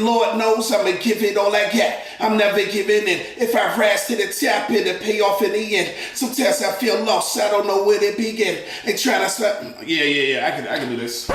Lord knows I'ma give it all I got. I'm never giving in. If I rise to the top, it'll pay off in the end. Sometimes I feel lost, I don't know where to begin. Ain't trying to stop. Yeah. I can do this.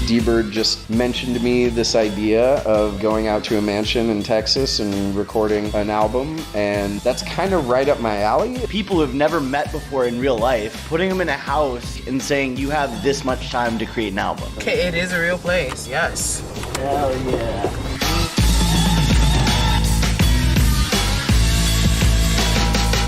D-Bird just mentioned to me this idea of going out to a mansion in Texas and recording an album, and that's kind of right up my alley. People who've never met before in real life, putting them in a house and saying you have this much time to create an album. Okay, it is a real place, yes. Hell yeah.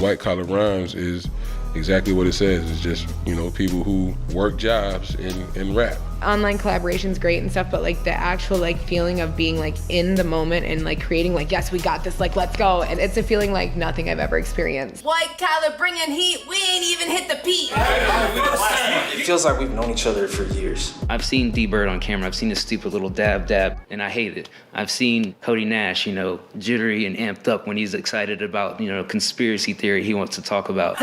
White Collar Rhymes is exactly what it says. It's just, people who work jobs and rap. Online collaboration's great and stuff, but like the actual like feeling of being like in the moment and like creating like, yes, we got this, like let's go. And it's a feeling like nothing I've ever experienced. White Collar bringing heat, we ain't even hit the peak. It feels like we've known each other for years. I've seen D-Bird on camera. I've seen his stupid little dab, and I hate it. I've seen Cody Nash, jittery and amped up when he's excited about, conspiracy theory he wants to talk about.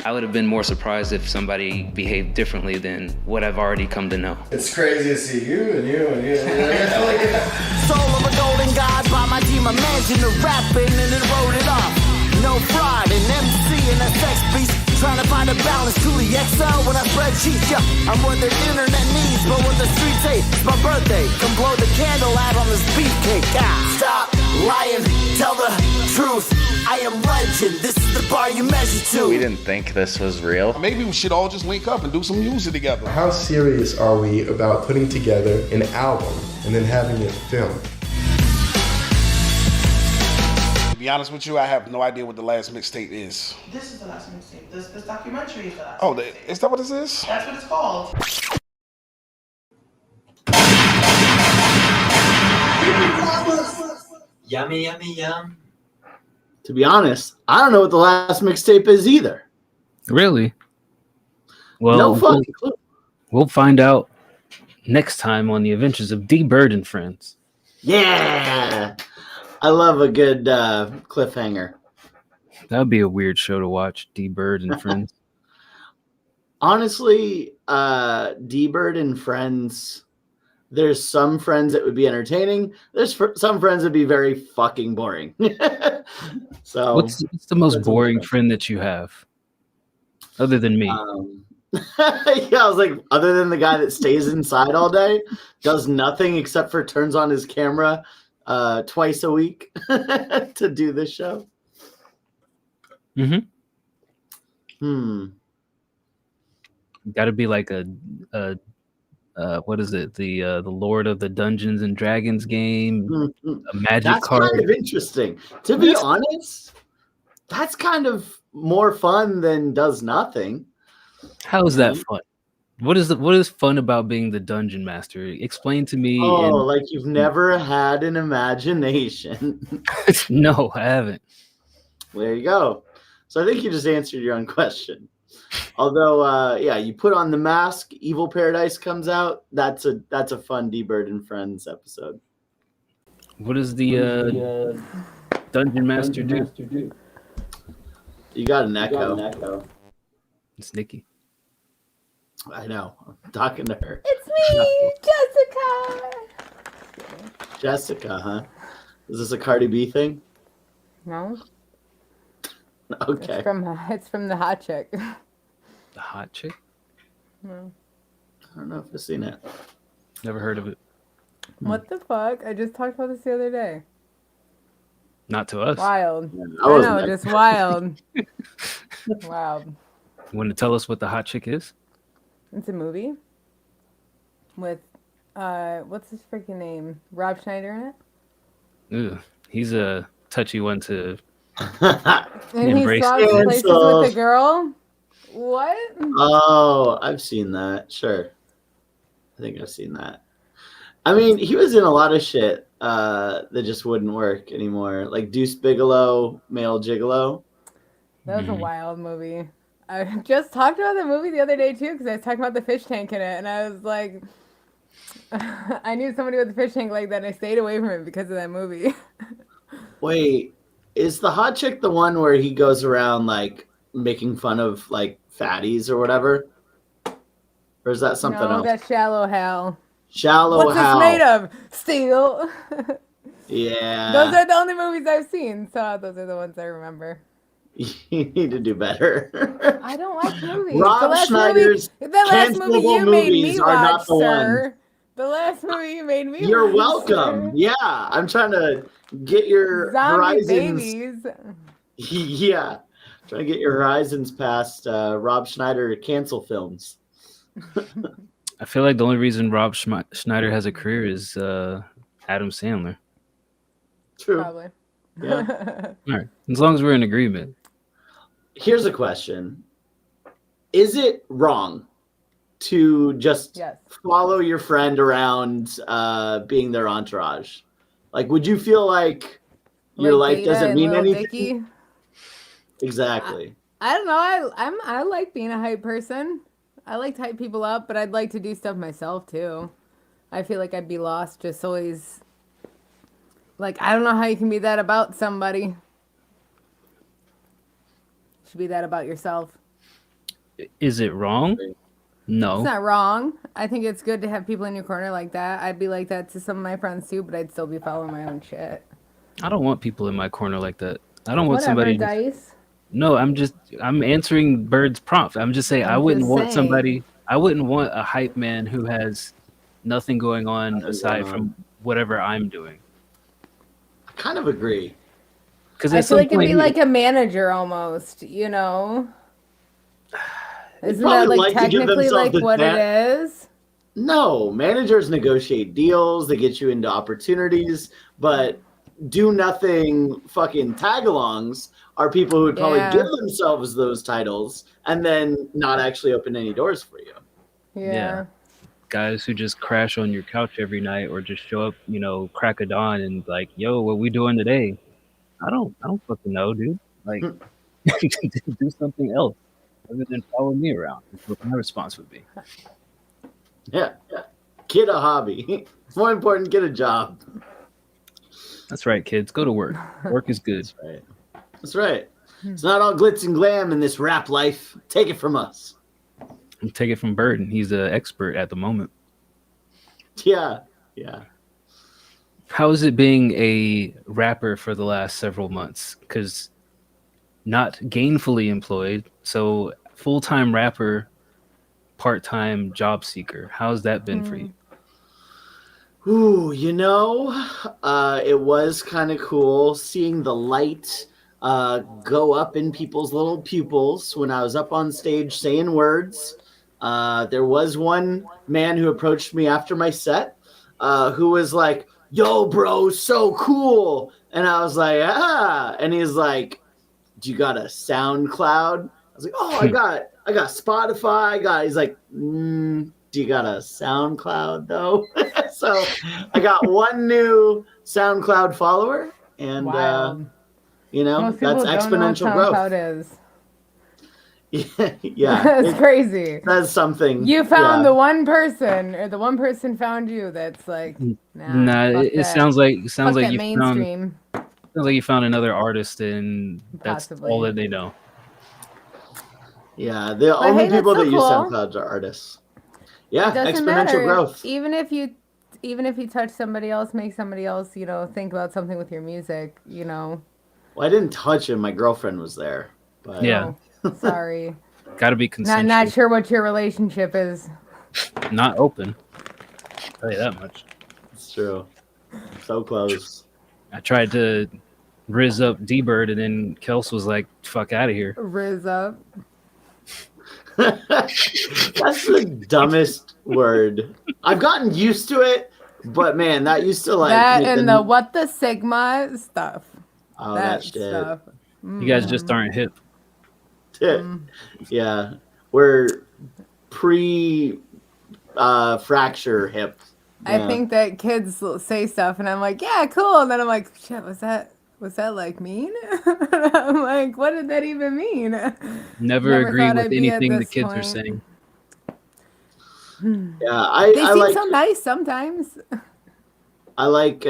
I would have been more surprised if somebody behaved differently than what I've already come to know. It's crazy to see you and you. Soul of a golden god by my team, imagine the rapping and then wrote it off. No fraud, an MC and a sex beast. Trying to find a balance to the XL when I spread cheeks. Yeah, I'm what the internet needs, but what the streets hate. It's my birthday, come blow the candle out on this beefcake. Stop lying, tell the truth. I am legend, this is the bar you measure to. We didn't think this was real. Maybe we should all just link up and do some music together. How serious are we about putting together an album and then having it filmed? To be honest with you, I have no idea what the last mixtape is. This is the last mixtape. This documentary is the last Oh, is that what this is? That's what it's called. Yummy, yummy, yum. To be honest, I don't know what the last mixtape is either. Really? Well, No fucking clue. we'll find out next time on the Adventures of D-Bird and Friends. Yeah, I love a good cliffhanger. That would be a weird show to watch, D-Bird and Friends. Honestly, D-Bird and Friends, there's some friends that would be entertaining. There's some friends that would be very fucking boring. So, What's the most boring friend that you have? Other than me. yeah, I was like, other than the guy that stays inside all day, does nothing except for turns on his camera twice a week to do this show. Got to be like a what is it? The Lord of the Dungeons and Dragons game, a magic That's card. kind of interesting. To be honest, that's kind of more fun than does nothing. How is that fun? What is fun about being the dungeon master? Explain to me. Like you've never had an imagination. No, I haven't. There you go. So I think you just answered your own question. Although, you put on the mask, Evil Paradise comes out. That's a fun D-Bird and Friends episode. What does the dungeon master do? You got an echo. It's Nikki. I know. I'm talking to her. It's me, Jessica. Jessica, huh? Is this a Cardi B thing? No, Okay. it's from the Hot Chick. The hot chick? No. I don't know if I've seen it. Never heard of it. What the fuck? I just talked about this the other day. Not to us. Wild. I I wasn't know, there. just wild. Wild. You want to tell us what the hot chick is? It's a movie with what's his freaking name? Rob Schneider in it. Ugh, he's a touchy one to. And he Embrace swaps it. places Cancel. with the girl. What? Oh, I've seen that. Sure. I think I've seen that. I mean, he was in a lot of shit that just wouldn't work anymore. Like Deuce Bigelow, Male Gigolo. That was a wild movie. I just talked about the movie the other day too because I was talking about the fish tank in it, and I was like, I knew somebody with a fish tank like that, and I stayed away from it because of that movie. Wait, is the hot chick the one where he goes around like making fun of like Fatties or whatever? Or is that something No, else? that's Shallow Hal. Shallow What's Hal. this made of? Steel. Yeah. Those are the only movies I've seen, so those are the ones I remember. You need to do better. I don't watch movies. Rob Schneider's the last movie cancelable you made me movies are watch, not the sir. ones. The last movie you made me You're watch, welcome. sir. Yeah, I'm trying to get your Zombie horizons. babies. Yeah, trying to get your horizons past Rob Schneider cancel films. I feel like the only reason Rob Schneider has a career is Adam Sandler. True. Probably. Yeah. All right. As long as we're in agreement. Here's a question. Is it wrong to just Yes. follow your friend around being their entourage? Like, would you feel like your life Beta doesn't and mean Lil anything? Dicky. Exactly. I don't know. I like being a hype person. I like to hype people up, but I'd like to do stuff myself too. I feel like I'd be lost just always. Like, I don't know how you can be that about somebody. You should be that about yourself. Is it wrong? No. It's not wrong. I think it's good to have people in your corner like that. I'd be like that to some of my friends too, but I'd still be following my own shit. I don't want people in my corner like that. I don't want Whatever, somebody. Dice. No, I'm answering Bird's prompt. I'm just saying I wouldn't want somebody. I wouldn't want a hype man who has nothing going on aside from whatever I'm doing. I kind of agree. Because I feel like it'd be like a manager almost, you know? Isn't that probably like like to give technically themselves like the what chat- it is? No, managers negotiate deals, they get you into opportunities, but do nothing fucking tag-alongs are people who would probably Yeah. give themselves those titles and then not actually open any doors for you. Yeah. Guys who just crash on your couch every night or just show up, crack of dawn and like, yo, what we doing today? I don't fucking know, dude. Like, do something else other than follow me around. That's what my response would be. Yeah. Get a hobby. It's more important, get a job. That's right, kids. Go to work. Work is good. That's right. It's not all glitz and glam in this rap life. Take it from us. Take it from Bird. He's an expert at the moment. Yeah. How is it being a rapper for the last several months? Because not gainfully employed, so full-time rapper, part-time job seeker. How's that been for you? Ooh, it was kind of cool seeing the light go up in people's little pupils when I was up on stage saying words. There was one man who approached me after my set who was like, yo, bro, so cool. And I was like, and he's like, do you got a SoundCloud? I was like, oh, I got Spotify. He's like, do you got a SoundCloud though? So I got one new SoundCloud follower, and Wow. Most that's people don't know what exponential growth. SoundCloud is. Yeah, It's crazy. That's something. You found yeah. the one person, or the one person found you. That's like, Nah, fuck it that. sounds like Fuck that you mainstream. sounds like you found another artist, and that's Possibly. all that they know. Yeah, the But only hey, that's people so that use cool. SoundCloud are artists. Yeah, It doesn't exponential matter. growth. Even if you touch somebody else, make somebody else, think about something with your music, Well, I didn't touch him. My girlfriend was there. But Yeah. Oh, sorry. Got to be consensual. Not sure what your relationship is. Not open. I'll tell you that much. It's true. So close. I tried to rizz up D-Bird, and then Kels was like, fuck out of here. Riz up. That's the dumbest word. I've gotten used to it, but man, that used to like That make and the what the Sigma stuff. Oh, that shit. stuff. You guys just aren't hip. Yeah, we're fracture hip. I Yeah. think that kids say stuff, and I'm like, yeah, cool. And then I'm like, shit, was that like mean? I'm like, what did that even mean? Never agree thought with I'd be at anything the this kids are point. saying. Yeah, They I seem like so nice sometimes. I like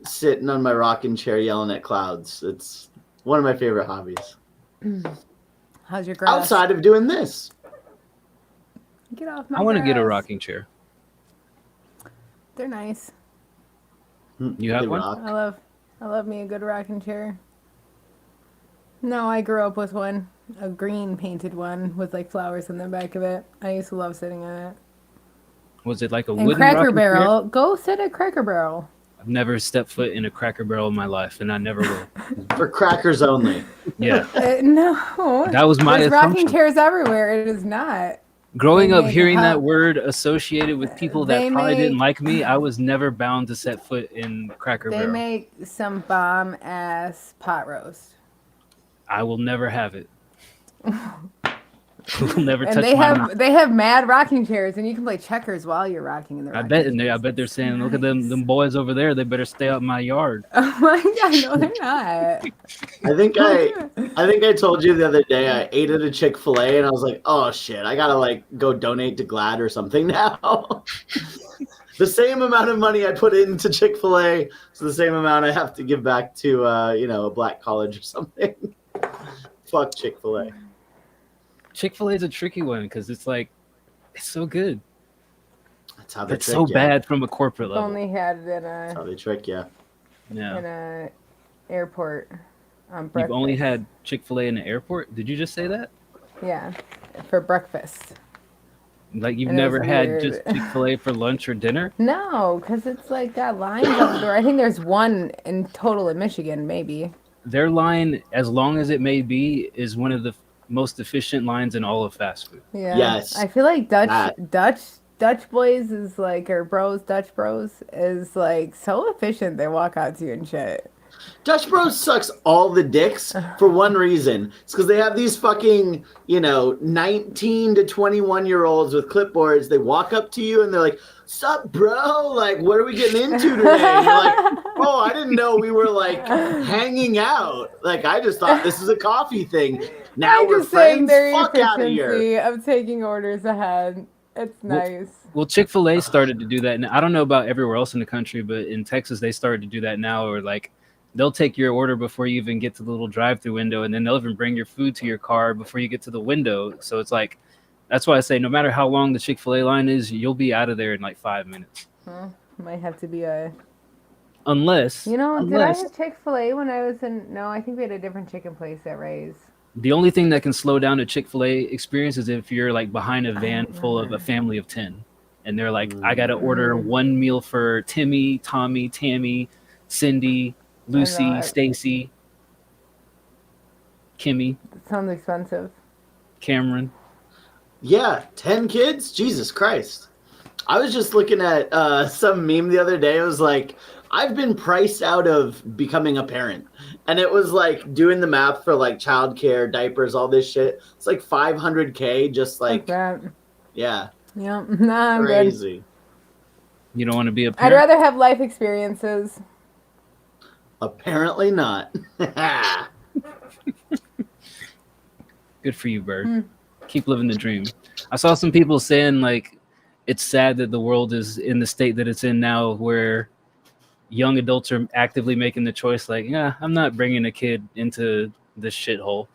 sitting on my rocking chair yelling at clouds. It's one of my favorite hobbies. How's your grass? outside of doing this. Get off my I want to get a grass. rocking chair. They're nice. You have They one? rock. I love me a good rocking chair. No, I grew up with one. A green painted one with like flowers in the back of it. I used to love sitting on it. Was it like a And wooden Cracker rocking chair? Barrel. Go sit at Cracker Barrel. I've never stepped foot in a Cracker Barrel in my life, and I never will. For crackers only. Yeah. No. That was my There's rocking assumption. chairs everywhere. It is not. Growing They up, make hearing that hub- word associated with people that They probably didn't make- like me, I was never bound to set foot in Cracker They Barrel. make some bomb ass pot roast. I will never have it. Will never And touch they my have mouth. they have mad rocking chairs, and you can play checkers while you're rocking in the. I rocking bet, and chairs. I bet they're saying, "Look at them boys over there. They better stay out my yard." Oh my god, no, they're not. I think I told you the other day I ate at a Chick-fil-A and I was like, oh shit, I gotta like go donate to GLAAD or something now. The same amount of money I put into Chick-fil-A is the same amount I have to give back to a black college or something. Fuck Chick-fil-A. Chick-fil-A is a tricky one because it's like, it's so good. That's how they It's trick so you. bad from a corporate level. Only had it in That's how a they trick you. Yeah. airport. On You've breakfast. only had Chick-fil-A in the airport? Did you just say that? Yeah, for breakfast. Like you've And it was never had weird. just Chick-fil-A for lunch or dinner? No, because it's like got lines up the door. I think there's one in total in Michigan, maybe. Their line, as long as it may be, is one of the most efficient lines in all of fast food. Yeah. Yes. I feel like That. Dutch Boys is like, or Dutch Bros is like so efficient. They walk out to you and shit. Dutch Bros sucks all the dicks for one reason. It's because they have these fucking, 19 to 21-year-olds with clipboards. They walk up to you and they're like, sup, bro? Like, what are we getting into today? And you're like, oh, I didn't know we were like hanging out. Like, I just thought this is a coffee thing. Now I'm we're just saying friends. their Fuck out of here. efficiency of taking orders ahead. It's nice. Well, Chick-fil-A started to do that. And I don't know about everywhere else in the country, but in Texas, they started to do that now. Or like, they'll take your order before you even get to the little drive-through window, and then they'll even bring your food to your car before you get to the window. So it's like, that's why I say no matter how long the Chick-fil-A line is, you'll be out of there in like 5 minutes. Might have to be a. Unless, Did I unless have Chick-fil-A when I was in? No, I think we had a different chicken place at Ray's. the only thing that can slow down a Chick-fil-A experience is if you're like behind a van full of a family of 10. And they're like, I got to order one meal for Timmy, Tommy, Tammy, Cindy, Lucy, it. Stacy, Kimmy, It sounds expensive. Cameron. Yeah, 10 kids? Jesus Christ. I was just looking at some meme the other day. It was like, I've been priced out of becoming a parent. And it was like doing the math for like childcare, diapers, all this shit. It's like $500K just like, that. yeah, Yeah, nah, I'm good. crazy. You don't want to be a I'd parent? rather have life experiences. Apparently not. Good for you, Bird. Keep living the dream. I saw some people saying like it's sad that the world is in the state that it's in now, where young adults are actively making the choice like, yeah, I'm not bringing a kid into this shithole.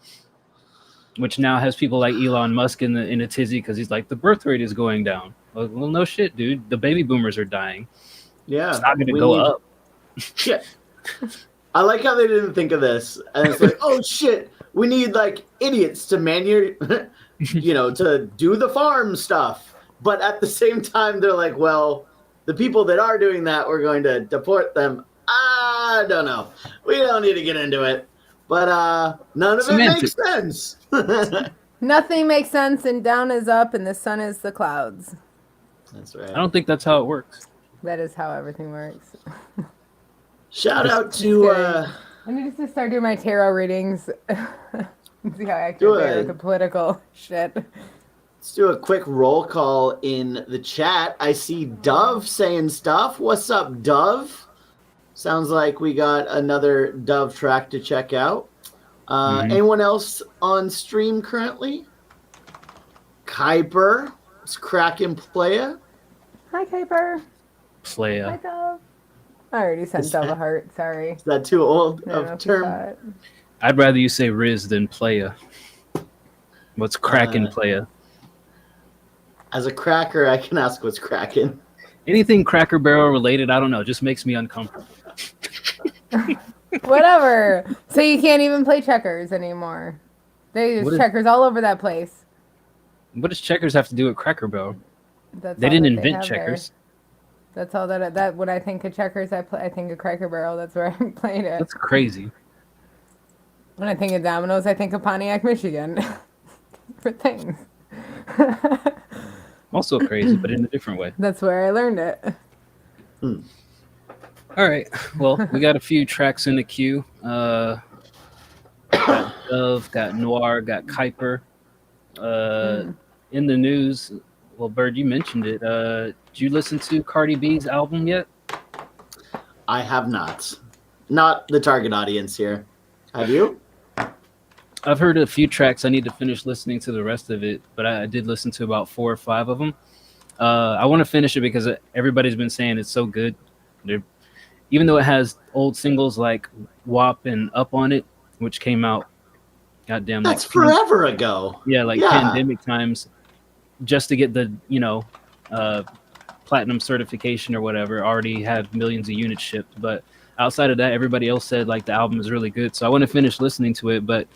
Which now has people like Elon Musk in a tizzy because he's like, the birth rate is going down. Like, well, no shit, dude. The baby boomers are dying. Yeah. It's not going to we go need- up. Shit. I like how they didn't think of this. And it's like, oh shit, we need like idiots to to do the farm stuff. But at the same time, they're like, well, the people that are doing that, we're going to deport them. I don't know. We don't need to get into it. But none of it makes sense. Nothing makes sense, and down is up, and the sun is the clouds. That's right. I don't think that's how it works. That is how everything works. Shout out to I need to start doing my tarot readings. See how accurate Do they are it. with the political shit. Let's do a quick roll call in the chat. I see Dove saying stuff. What's up, Dove? Sounds like we got another Dove track to check out. Anyone else on stream currently? Kuiper is cracking playa. Hi, Kuiper. Hi, Playa. Dove. I already sent Dove a heart. Sorry. Is that too old I don't know of if you term? saw it. I'd rather you say Riz than playa. What's cracking, playa? As a cracker, I can ask what's cracking. Anything Cracker Barrel related, I don't know, just makes me uncomfortable. Whatever. So you can't even play checkers anymore. They use checkers all over that place. What does checkers have to do with Cracker Barrel? That's They all didn't that invent have there. checkers. That's all that when I think of checkers, I think of Cracker Barrel. That's where I played it. That's crazy. When I think of Domino's, I think of Pontiac, Michigan, for things. Also crazy, but in a different way. That's where I learned it. All right. Well, we got a few tracks in the queue. Got Dove, got Noir, got Kuiper. In the news, well, Bird, you mentioned it. Did you listen to Cardi B's album yet? I have not. Not the target audience here. Have you? I've heard a few tracks. I need to finish listening to the rest of it, but I did listen to about 4 or 5 of them. I want to finish it because everybody's been saying it's so good. Even though it has old singles like WAP and Up on it, which came out, goddamn, that's like forever ago. Yeah, pandemic times, just to get the platinum certification or whatever, already had millions of units shipped. But outside of that, everybody else said like the album is really good. So I want to finish listening to it. But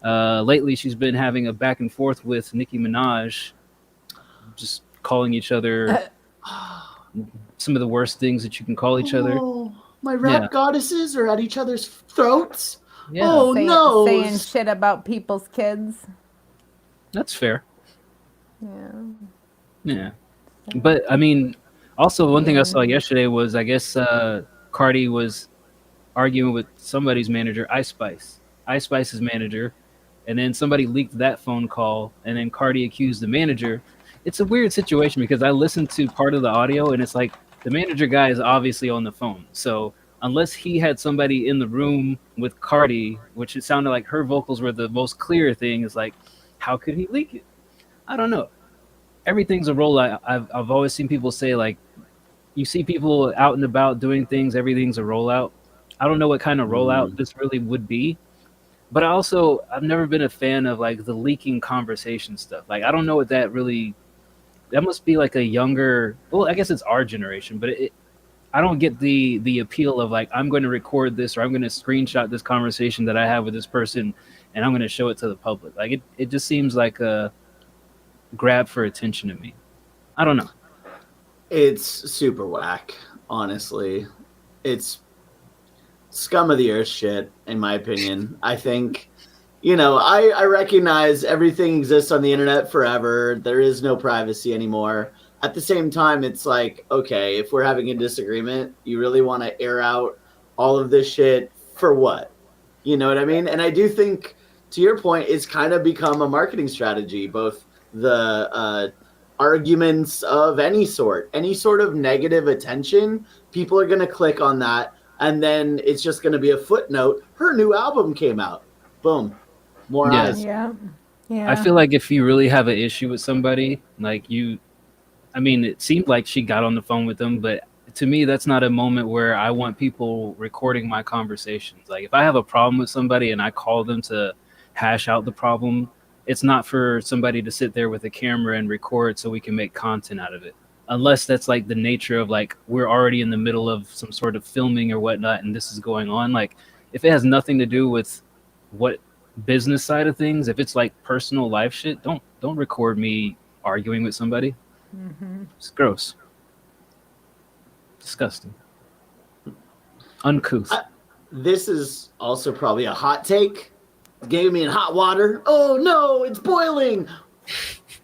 lately, she's been having a back and forth with Nicki Minaj, just calling each other some of the worst things that you can call each other. My rap goddesses are at each other's throats. Yeah. Oh no! Saying shit about people's kids. That's fair. Yeah. Yeah. But I mean, also one thing I saw yesterday was I guess Cardi was arguing with somebody's manager, Ice Spice's manager, and then somebody leaked that phone call, and then Cardi accused the manager. It's a weird situation because I listened to part of the audio, and it's like the manager guy is obviously on the phone. So unless he had somebody in the room with Cardi, which it sounded like her vocals were the most clear thing, is like, how could he leak it? I don't know. Everything's a rollout. I've always seen people say, like, you see people out and about doing things, everything's a rollout. I don't know what kind of rollout this really would be. But I've never been a fan of like the leaking conversation stuff. Like, I don't know what that must be like a younger, well, I guess it's our generation, but I don't get the appeal of like, I'm going to record this or I'm going to screenshot this conversation that I have with this person and I'm going to show it to the public. Like it just seems like a grab for attention to me. I don't know. It's super whack, honestly. It's scum of the earth shit, in my opinion. I think, I recognize everything exists on the internet forever. There is no privacy anymore. At the same time, it's like, okay, if we're having a disagreement, you really want to air out all of this shit for what? You know what I mean? And I do think, to your point, it's kind of become a marketing strategy, both the arguments of any sort of negative attention, people are going to click on that, and then it's just going to be a footnote. Her new album came out. Boom. More eyes. Yeah. I feel like if you really have an issue with somebody, like it seemed like she got on the phone with them, but to me, that's not a moment where I want people recording my conversations. Like if I have a problem with somebody and I call them to hash out the problem, it's not for somebody to sit there with a camera and record so we can make content out of it. Unless that's like the nature of like, we're already in the middle of some sort of filming or whatnot and this is going on. Like if it has nothing to do with what business side of things, if it's like personal life shit, don't record me arguing with somebody. Mm-hmm. It's gross. Disgusting. Uncouth. This is also probably a hot take. Gave me in hot water. Oh no, it's boiling.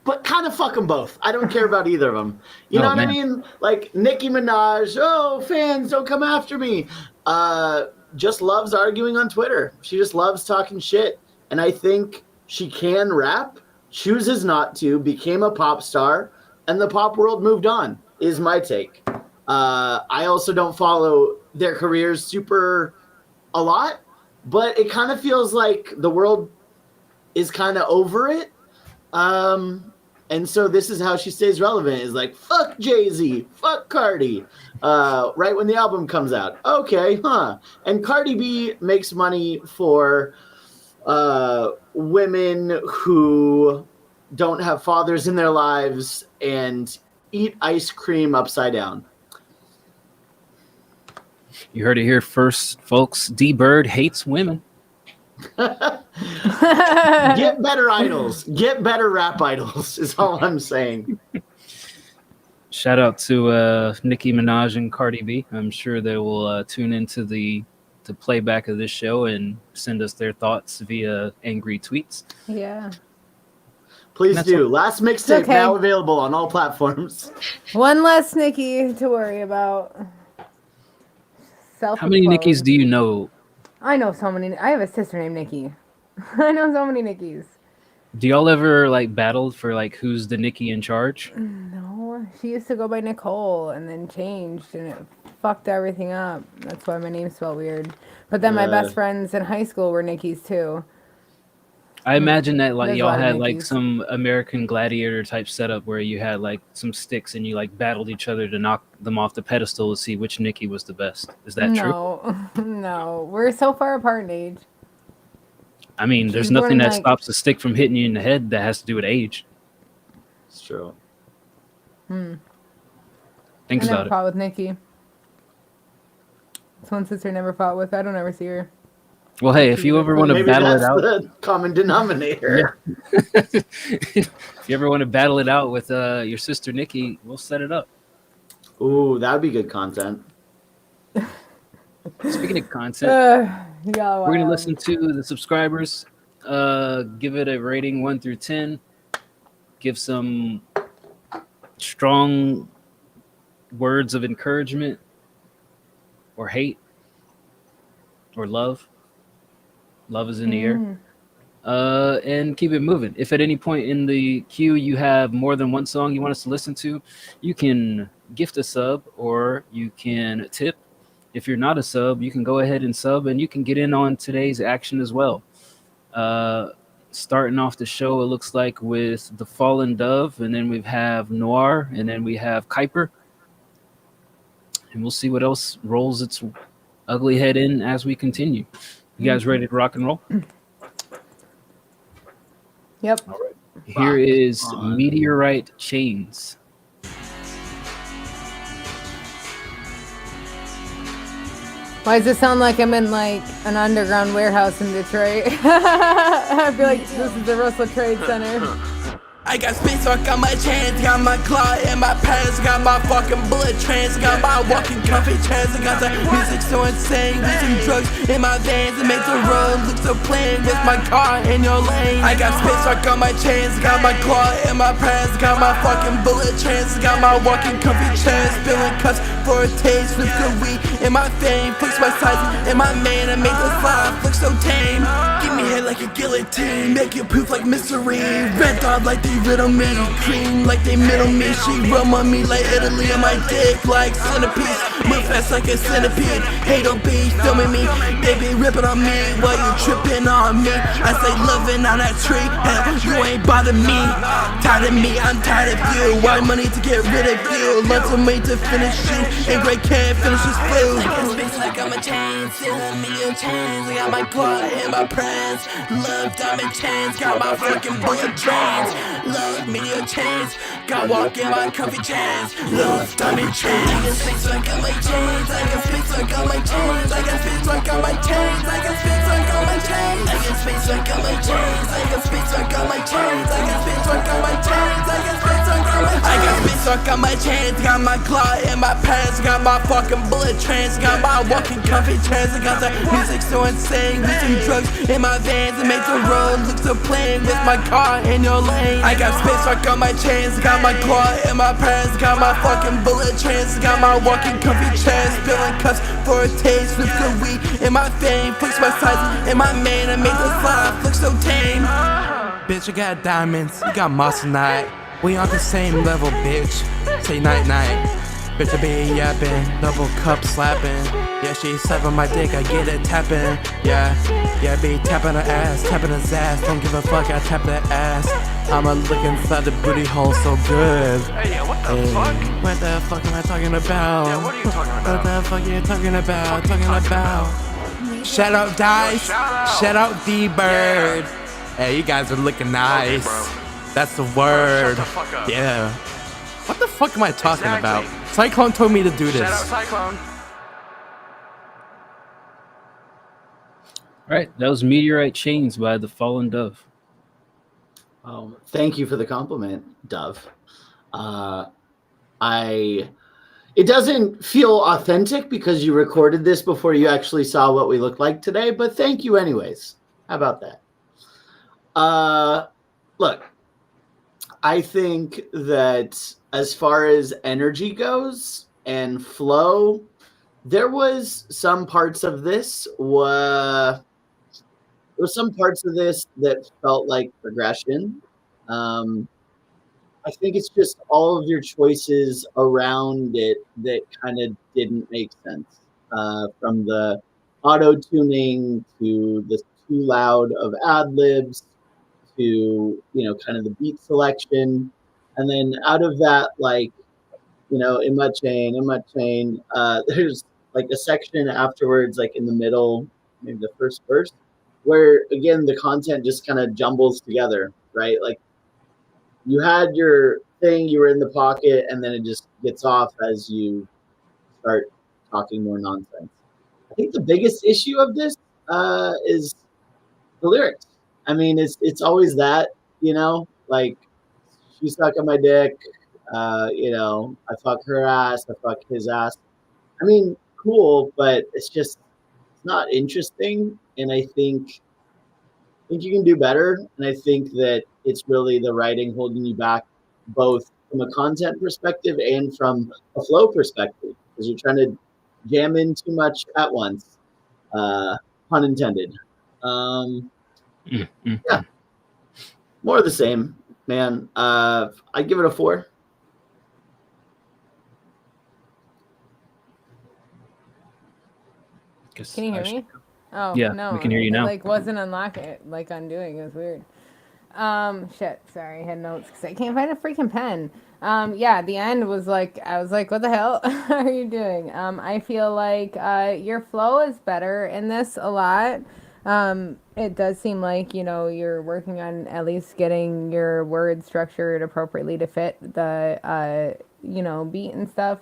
But kind of fuck them both. I don't care about either of them. You know what I mean? Like Nicki Minaj, fans, don't come after me. Just loves arguing on Twitter. She just loves talking shit. And I think she can rap, chooses not to, became a pop star, and the pop world moved on, is my take. I also don't follow their careers super a lot, but it kind of feels like the world is kind of over it. And so this is how she stays relevant, is like, fuck Jay-Z, fuck Cardi, right when the album comes out. Okay, huh. And Cardi B makes money for women who don't have fathers in their lives and eat ice cream upside down. You heard it here first, folks. D Bird hates women. Get better idols. Get better rap idols is all I'm saying. Shout out to Nicki Minaj and Cardi B. I'm sure they will tune into the playback of this show and send us their thoughts via angry tweets. Yeah. Please do. Last mixtape now available on all platforms. One less Nikki to worry about. How many Nickies do you know? I know so many. I have a sister named Nikki. I know so many Nickies. Do y'all ever like battle for like who's the Nicki in charge? No, she used to go by Nicole and then changed and it fucked everything up. That's why my name spelled weird. But then my best friends in high school were Nickies too. I imagine that like There's a y'all lot of had like Nickies. some American Gladiator type setup where you had like some sticks and you like battled each other to knock them off the pedestal to see which Nicki was the best. Is that true? No, we're so far apart in age. I mean, there's She's nothing born, that like- stops a stick from hitting you in the head that has to do with age. It's true. Think I never about it. fought with Nikki. This one sister never fought with. I don't ever see her. Well, hey, if you ever want to Maybe battle it that's out, the common denominator. if you ever want to battle it out with your sister Nikki, we'll set it up. Ooh, that would be good content. Speaking of content, Yeah, we're gonna wow. listen to the subscribers. Give it a rating 1 through 10. Give some strong words of encouragement, or hate, or love. Love is in the air. And keep it moving. If at any point in the queue you have more than one song you want us to listen to, you can gift a sub or you can tip. If you're not a sub, you can go ahead and sub and you can get in on today's action as well. Starting off the show, it looks like with The Fallen Dove, and then we have Noir, and then we have Kuiper. And we'll see what else rolls its ugly head in as we continue. You guys ready to rock and roll? Yep. All right. Here is Meteorite Chains. Why does it sound like I'm in like an underground warehouse in Detroit? I feel like this is the Russell Trade Center. I got space, so I got my chains, got my claw in my pants, got my fucking bullet trains, got my walking comfy chance, I got the music so insane, using drugs in my veins, it makes the road look so plain, with my car in your lane. I got space, so I got my chains, got my claw in my pants, got my fucking bullet trains, got my walking comfy chance, spilling cuts for a taste, with good weed in my vein, fix my size in my mane, I make the slime look so tame. Give me head like a guillotine, make it poof like mystery, red dot like they riddle me, cream like they middle me, she rum on me like Italy on my dick like centipede, move fast like a centipede, hate on be filming me, they be ripping on me while you tripping on me, I say loving on that tree, hell you ain't bother me, tired of me, I'm tired of you, why money to get rid of you, lots of money to finish you, and great can't finish this food. I got space like I'm a chain, stealing me your chains, I got my claw in my prance, love diamond chains, got my fucking bullet trains, love me your chains, got walk in my comfy chains, love diamond chains. I got space so I got my chains, I got space so I got my chains, I got space so I got my chains, I got space so I got my chains, I got space so I got my chains, I got space so I got my chains, I got space so I got my chains, I got space so I got my chains, I got space so I got my chains, got my claw in my pants, got my fucking bullet trains, got my walking comfy chains, I got the music so insane, using drugs in my veins, it makes the road look so plain, with my car in your lane. I got space, so I got my chains, got my claw in my pants, got my fucking bullet trains, got my walking comfy chance, spilling cuts for a taste, with good weed in my vein, fix my size in my mane, I make the slime look so tame. Bitch, I got diamonds, you got moissanite, we on the same level, bitch, say night night. Bitch, I be yapping, double cup slapping. Yeah, she sucking my dick, I get it tapping. Yeah, be tapping her ass, tapping his ass. Don't give a fuck, I tap that ass. I'ma look inside the booty hole so good. Hey, what the fuck? What the fuck am I talking about? Yeah, what are you talking about? What the fuck are you talking about? Talking about? Shout out Dice. Shout out D-Bird. Hey, you guys are looking nice. That's the word. Yeah. What the fuck am I talking about? Cyclone told me to do this. Shout out Cyclone. All right, that was Meteorite Chains by The Fallen Dove. Thank you for the compliment, Dove. It doesn't feel authentic because you recorded this before you actually saw what we look like today, but thank you anyways. How about that? Look, I think that as far as energy goes and flow, there was some parts of this that felt like progression. I think it's just all of your choices around it that kind of didn't make sense. From the auto-tuning to the too loud of ad-libs to, kind of the beat selection. And then out of that, in my chain, there's like a section afterwards, like in the middle, maybe the first verse, where again, the content just kind of jumbles together, right? Like you had your thing, you were in the pocket, and then it just gets off as you start talking more nonsense. I think the biggest issue of this is the lyrics. I mean, it's always that, like she stuck on my dick, I fuck her ass, I fuck his ass. I mean, cool, but it's not interesting. And I think you can do better. And I think that it's really the writing holding you back, both from a content perspective and from a flow perspective, because you're trying to jam in too much at once. Pun intended. Yeah, more of the same, man. I give it a 4. Can you hear me? Oh, yeah, no. we can hear you now. It wasn't undoing. It was weird. Shit. Sorry, I had notes because I can't find a freaking pen. Yeah, the end was I was like, what the hell are you doing? I feel like your flow is better in this a lot. It does seem like, you're working on at least getting your words structured appropriately to fit the, beat and stuff.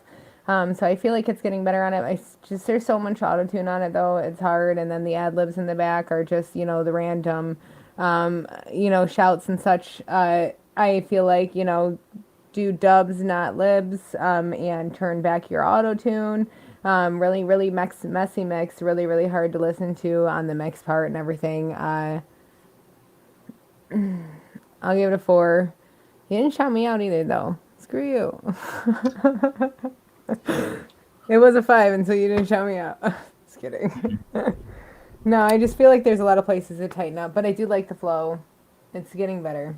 So I feel like it's getting better on it. There's so much auto-tune on it though. It's hard. And then the ad-libs in the back are just, the random, shouts and such. I feel like, do dubs, not libs, and turn back your auto-tune. Really, really messy mix. Really, really hard to listen to on the mix part and everything. I'll give it a 4. You didn't shout me out either though. Screw you. It was a 5 until you didn't shout me out. Just kidding. No, I just feel like there's a lot of places to tighten up, but I do like the flow. It's getting better.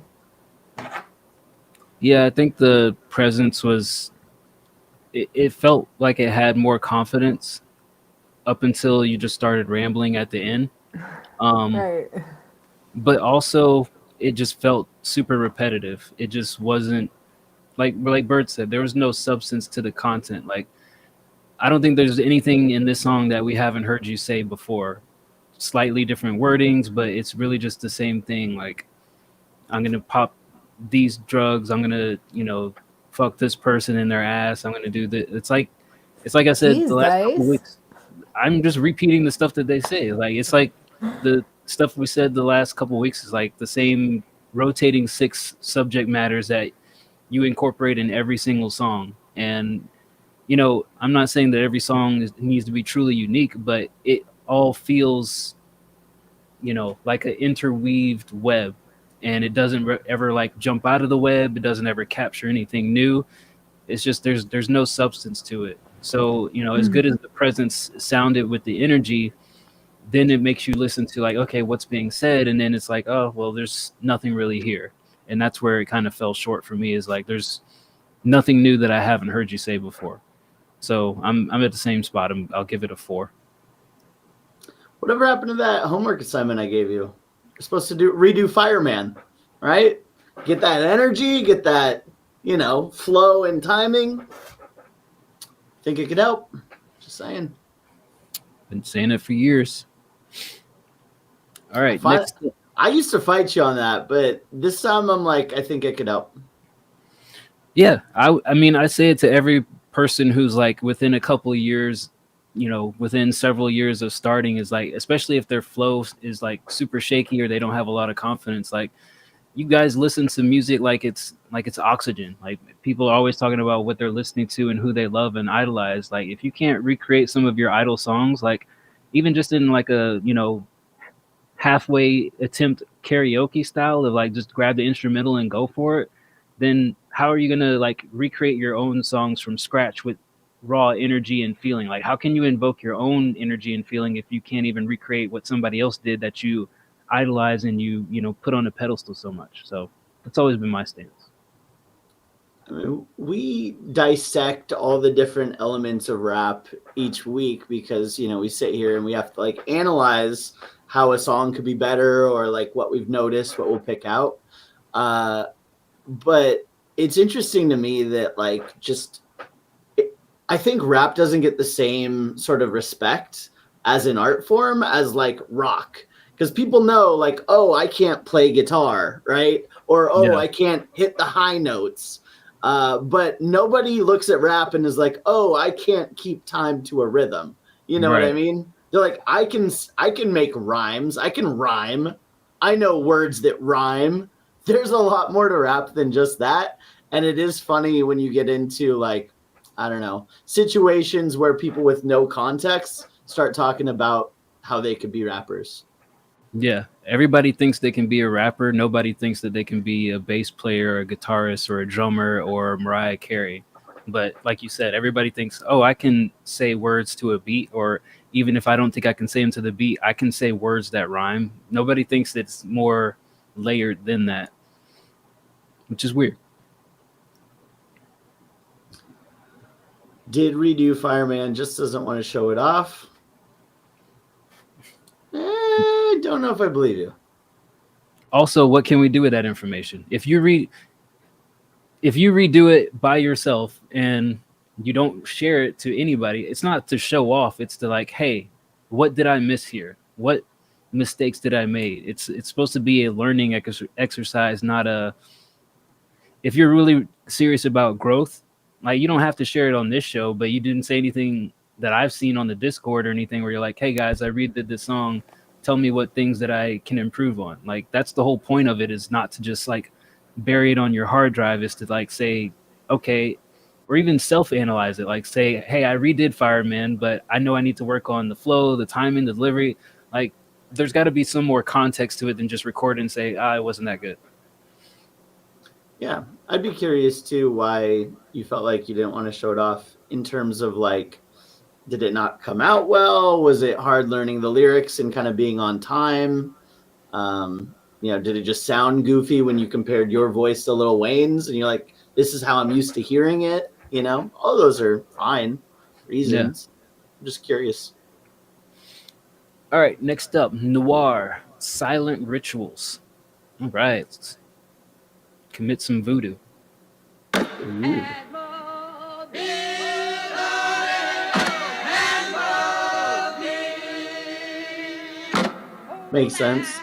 Yeah, I think the presence was... It felt like it had more confidence up until you just started rambling at the end. Right. But also, it just felt super repetitive. It just wasn't... Like Bert said, there was no substance to the content. Like, I don't think there's anything in this song that we haven't heard you say before. Slightly different wordings, but it's really just the same thing. Like, I'm going to pop these drugs. I'm going to, fuck this person in their ass. I'm going to do this. It's like I said, the last couple weeks, I'm just repeating the stuff that they say. Like, it's like the stuff we said the last couple weeks is like the same rotating 6 subject matters that you incorporate in every single song. And, I'm not saying that every song needs to be truly unique, but it all feels, like an interweaved web. And it doesn't ever jump out of the web. It doesn't ever capture anything new. It's just there's no substance to it. So, as good as the presence sounded with the energy, then it makes you listen to okay, what's being said? And then it's like, oh, well, there's nothing really here. And that's where it kind of fell short for me, is there's nothing new that I haven't heard you say before. So I'm at the same spot. I'll give it a 4. Whatever happened to that homework assignment I gave you? You're supposed to redo Fireman, right? Get that energy, get that, flow and timing. Think it could help. Just saying. Been saying it for years. All right. I used to fight you on that, but this time I'm like, I think I could help. Yeah, I mean, I say it to every person who's like within a couple of years, within several years of starting, is like, especially if their flow is like super shaky or they don't have a lot of confidence, like, you guys listen to music like it's oxygen. Like, people are always talking about what they're listening to and who they love and idolize. Like, if you can't recreate some of your idol songs, like even just in like a halfway attempt karaoke style of like just grab the instrumental and go for it, then how are you gonna like recreate your own songs from scratch with raw energy and feeling? Like, how can you invoke your own energy and feeling if you can't even recreate what somebody else did that you idolize and you put on a pedestal so much? So that's always been my stance. I mean, we dissect all the different elements of rap each week because we sit here and we have to like analyze how a song could be better or like what we've noticed, what we'll pick out. But it's interesting to me that like I think rap doesn't get the same sort of respect as an art form as like rock. Because people know, like, oh, I can't play guitar, right? Or, oh, I can't hit the high notes. But nobody looks at rap and is like, oh, I can't keep time to a rhythm. You know what I mean? They're like, I can make rhymes. I can rhyme. I know words that rhyme. There's a lot more to rap than just that. And it is funny when you get into, like, I don't know, situations where people with no context start talking about how they could be rappers. Yeah, everybody thinks they can be a rapper. Nobody thinks that they can be a bass player or a guitarist or a drummer or Mariah Carey. But like you said, everybody thinks, oh, I can say words to a beat, or even if I don't think I can say them to the beat, I can say words that rhyme. Nobody thinks it's more layered than that, which is weird. Did redo Fireman, just doesn't want to show it off. I don't know if I believe you. Also, what can we do with that information? If you redo it by yourself and you don't share it to anybody, it's not to show off. It's to like, hey, what did I miss here? What mistakes did I make? It's supposed to be a learning exercise, not a. If you're really serious about growth, like, you don't have to share it on this show, but you didn't say anything that I've seen on the Discord or anything where you're like, hey guys, I redid this song. Tell me what things that I can improve on. Like, that's the whole point of it, is not to just like bury it on your hard drive, is to like say, okay, or even self-analyze it. Like, say, hey, I redid Fireman, but I know I need to work on the flow, the timing, the delivery. Like, there's got to be some more context to it than just record and say, it wasn't that good. Yeah, I'd be curious too why you felt like you didn't want to show it off in terms of like, did it not come out well? Was it hard learning the lyrics and kind of being on time? Did it just sound goofy when you compared your voice to Lil Wayne's and you're like, this is how I'm used to hearing it? All those are fine reasons. Yeah. I'm just curious. All right, next up, Noir, Silent Rituals. All right, let's commit some voodoo. Ooh. Makes sense.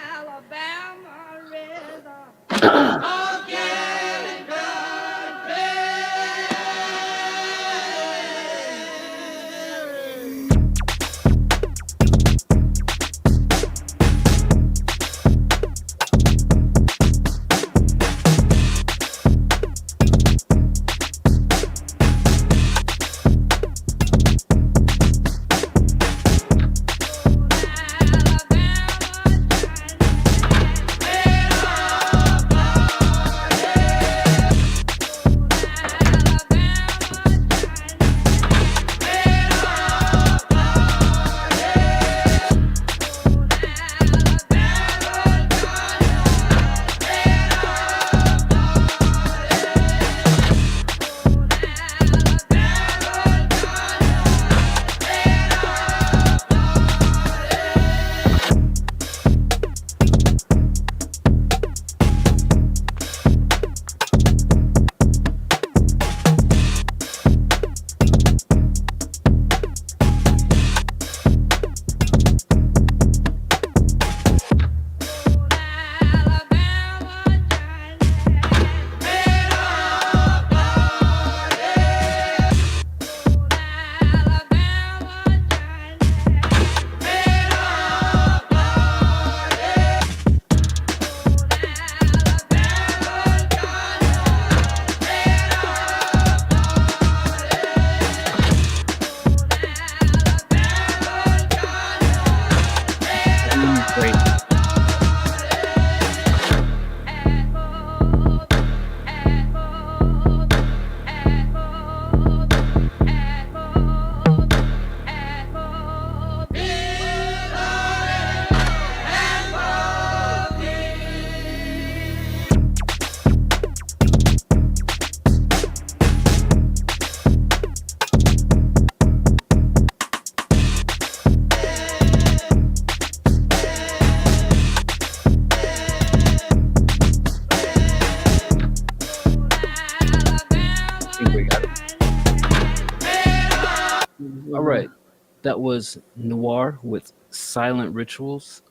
that was noir with silent rituals.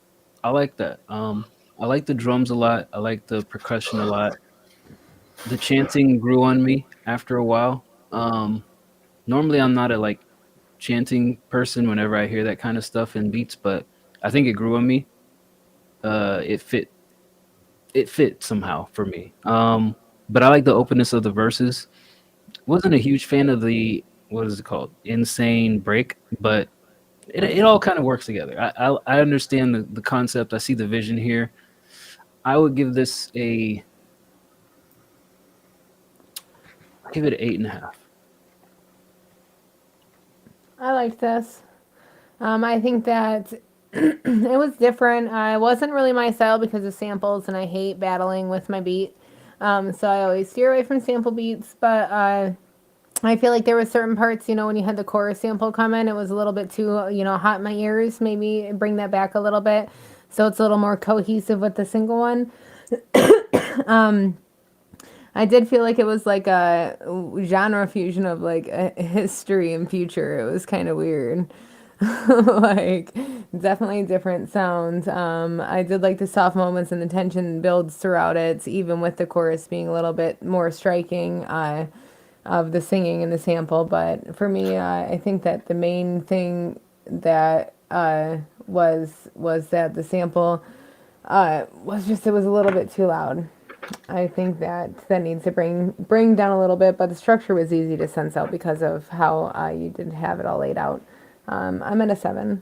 I like that. I like the drums a lot. I like the percussion a lot. The chanting grew on me after a while. Normally I'm not a like chanting person whenever I hear that kind of stuff in beats, but I think it grew on me. It fit somehow for me. But I like the openness of the verses. Wasn't a huge fan of the what is it called? Insane break, but it all kind of works together. I understand the concept. I see the vision here. I would give this I'll give it an 8.5. I liked this. I think that it was different. I wasn't really my style because of samples, and I hate battling with my beat. So I always steer away from sample beats. But I feel like there were certain parts, when you had the chorus sample come in, it was a little bit too, hot in my ears. Maybe bring that back a little bit, so it's a little more cohesive with the single one. I did feel like it was like a genre fusion of like a history and future. It was kind of weird. Like definitely different sounds. I did like the soft moments and the tension builds throughout it, even with the chorus being a little bit more striking of the singing and the sample. But for me, I think that the main thing that was that the sample was it was a little bit too loud. I think that needs to bring down a little bit, but the structure was easy to sense out because of how you did have it all laid out. I'm at a 7.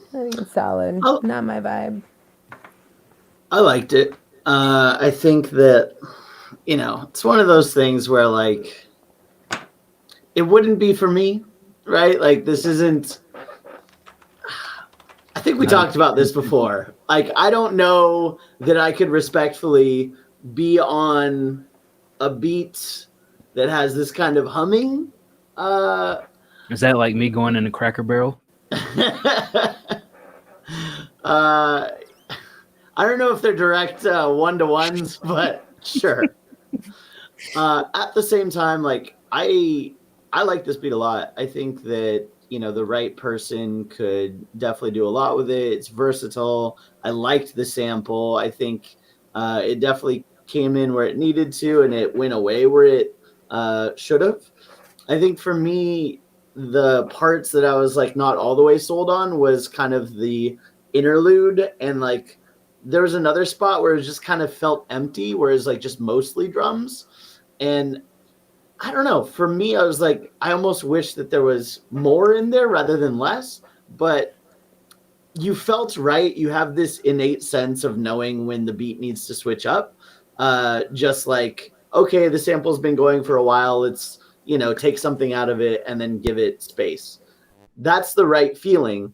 I think it's solid. Not my vibe. I liked it. I think that, it's one of those things where, like, it wouldn't be for me, right? Like, this isn't... I think we talked about this before. Like, I don't know that I could respectfully be on a beat that has this kind of humming. Is that like me going in a Cracker Barrel? I don't know if they're direct one-to-ones, but sure. At the same time, like, I like this beat a lot. I think that, the right person could definitely do a lot with it. It's versatile. I liked the sample. I think it definitely came in where it needed to, and it went away where it should have. I think for me, the parts that I was like not all the way sold on was kind of the interlude, and like there was another spot where it just kind of felt empty, where it's like just mostly drums. And I don't know. For me, I was like, I almost wish that there was more in there rather than less. But you felt right. You have this innate sense of knowing when the beat needs to switch up. Just like, okay, the sample's been going for a while. Let's, take something out of it and then give it space. That's the right feeling.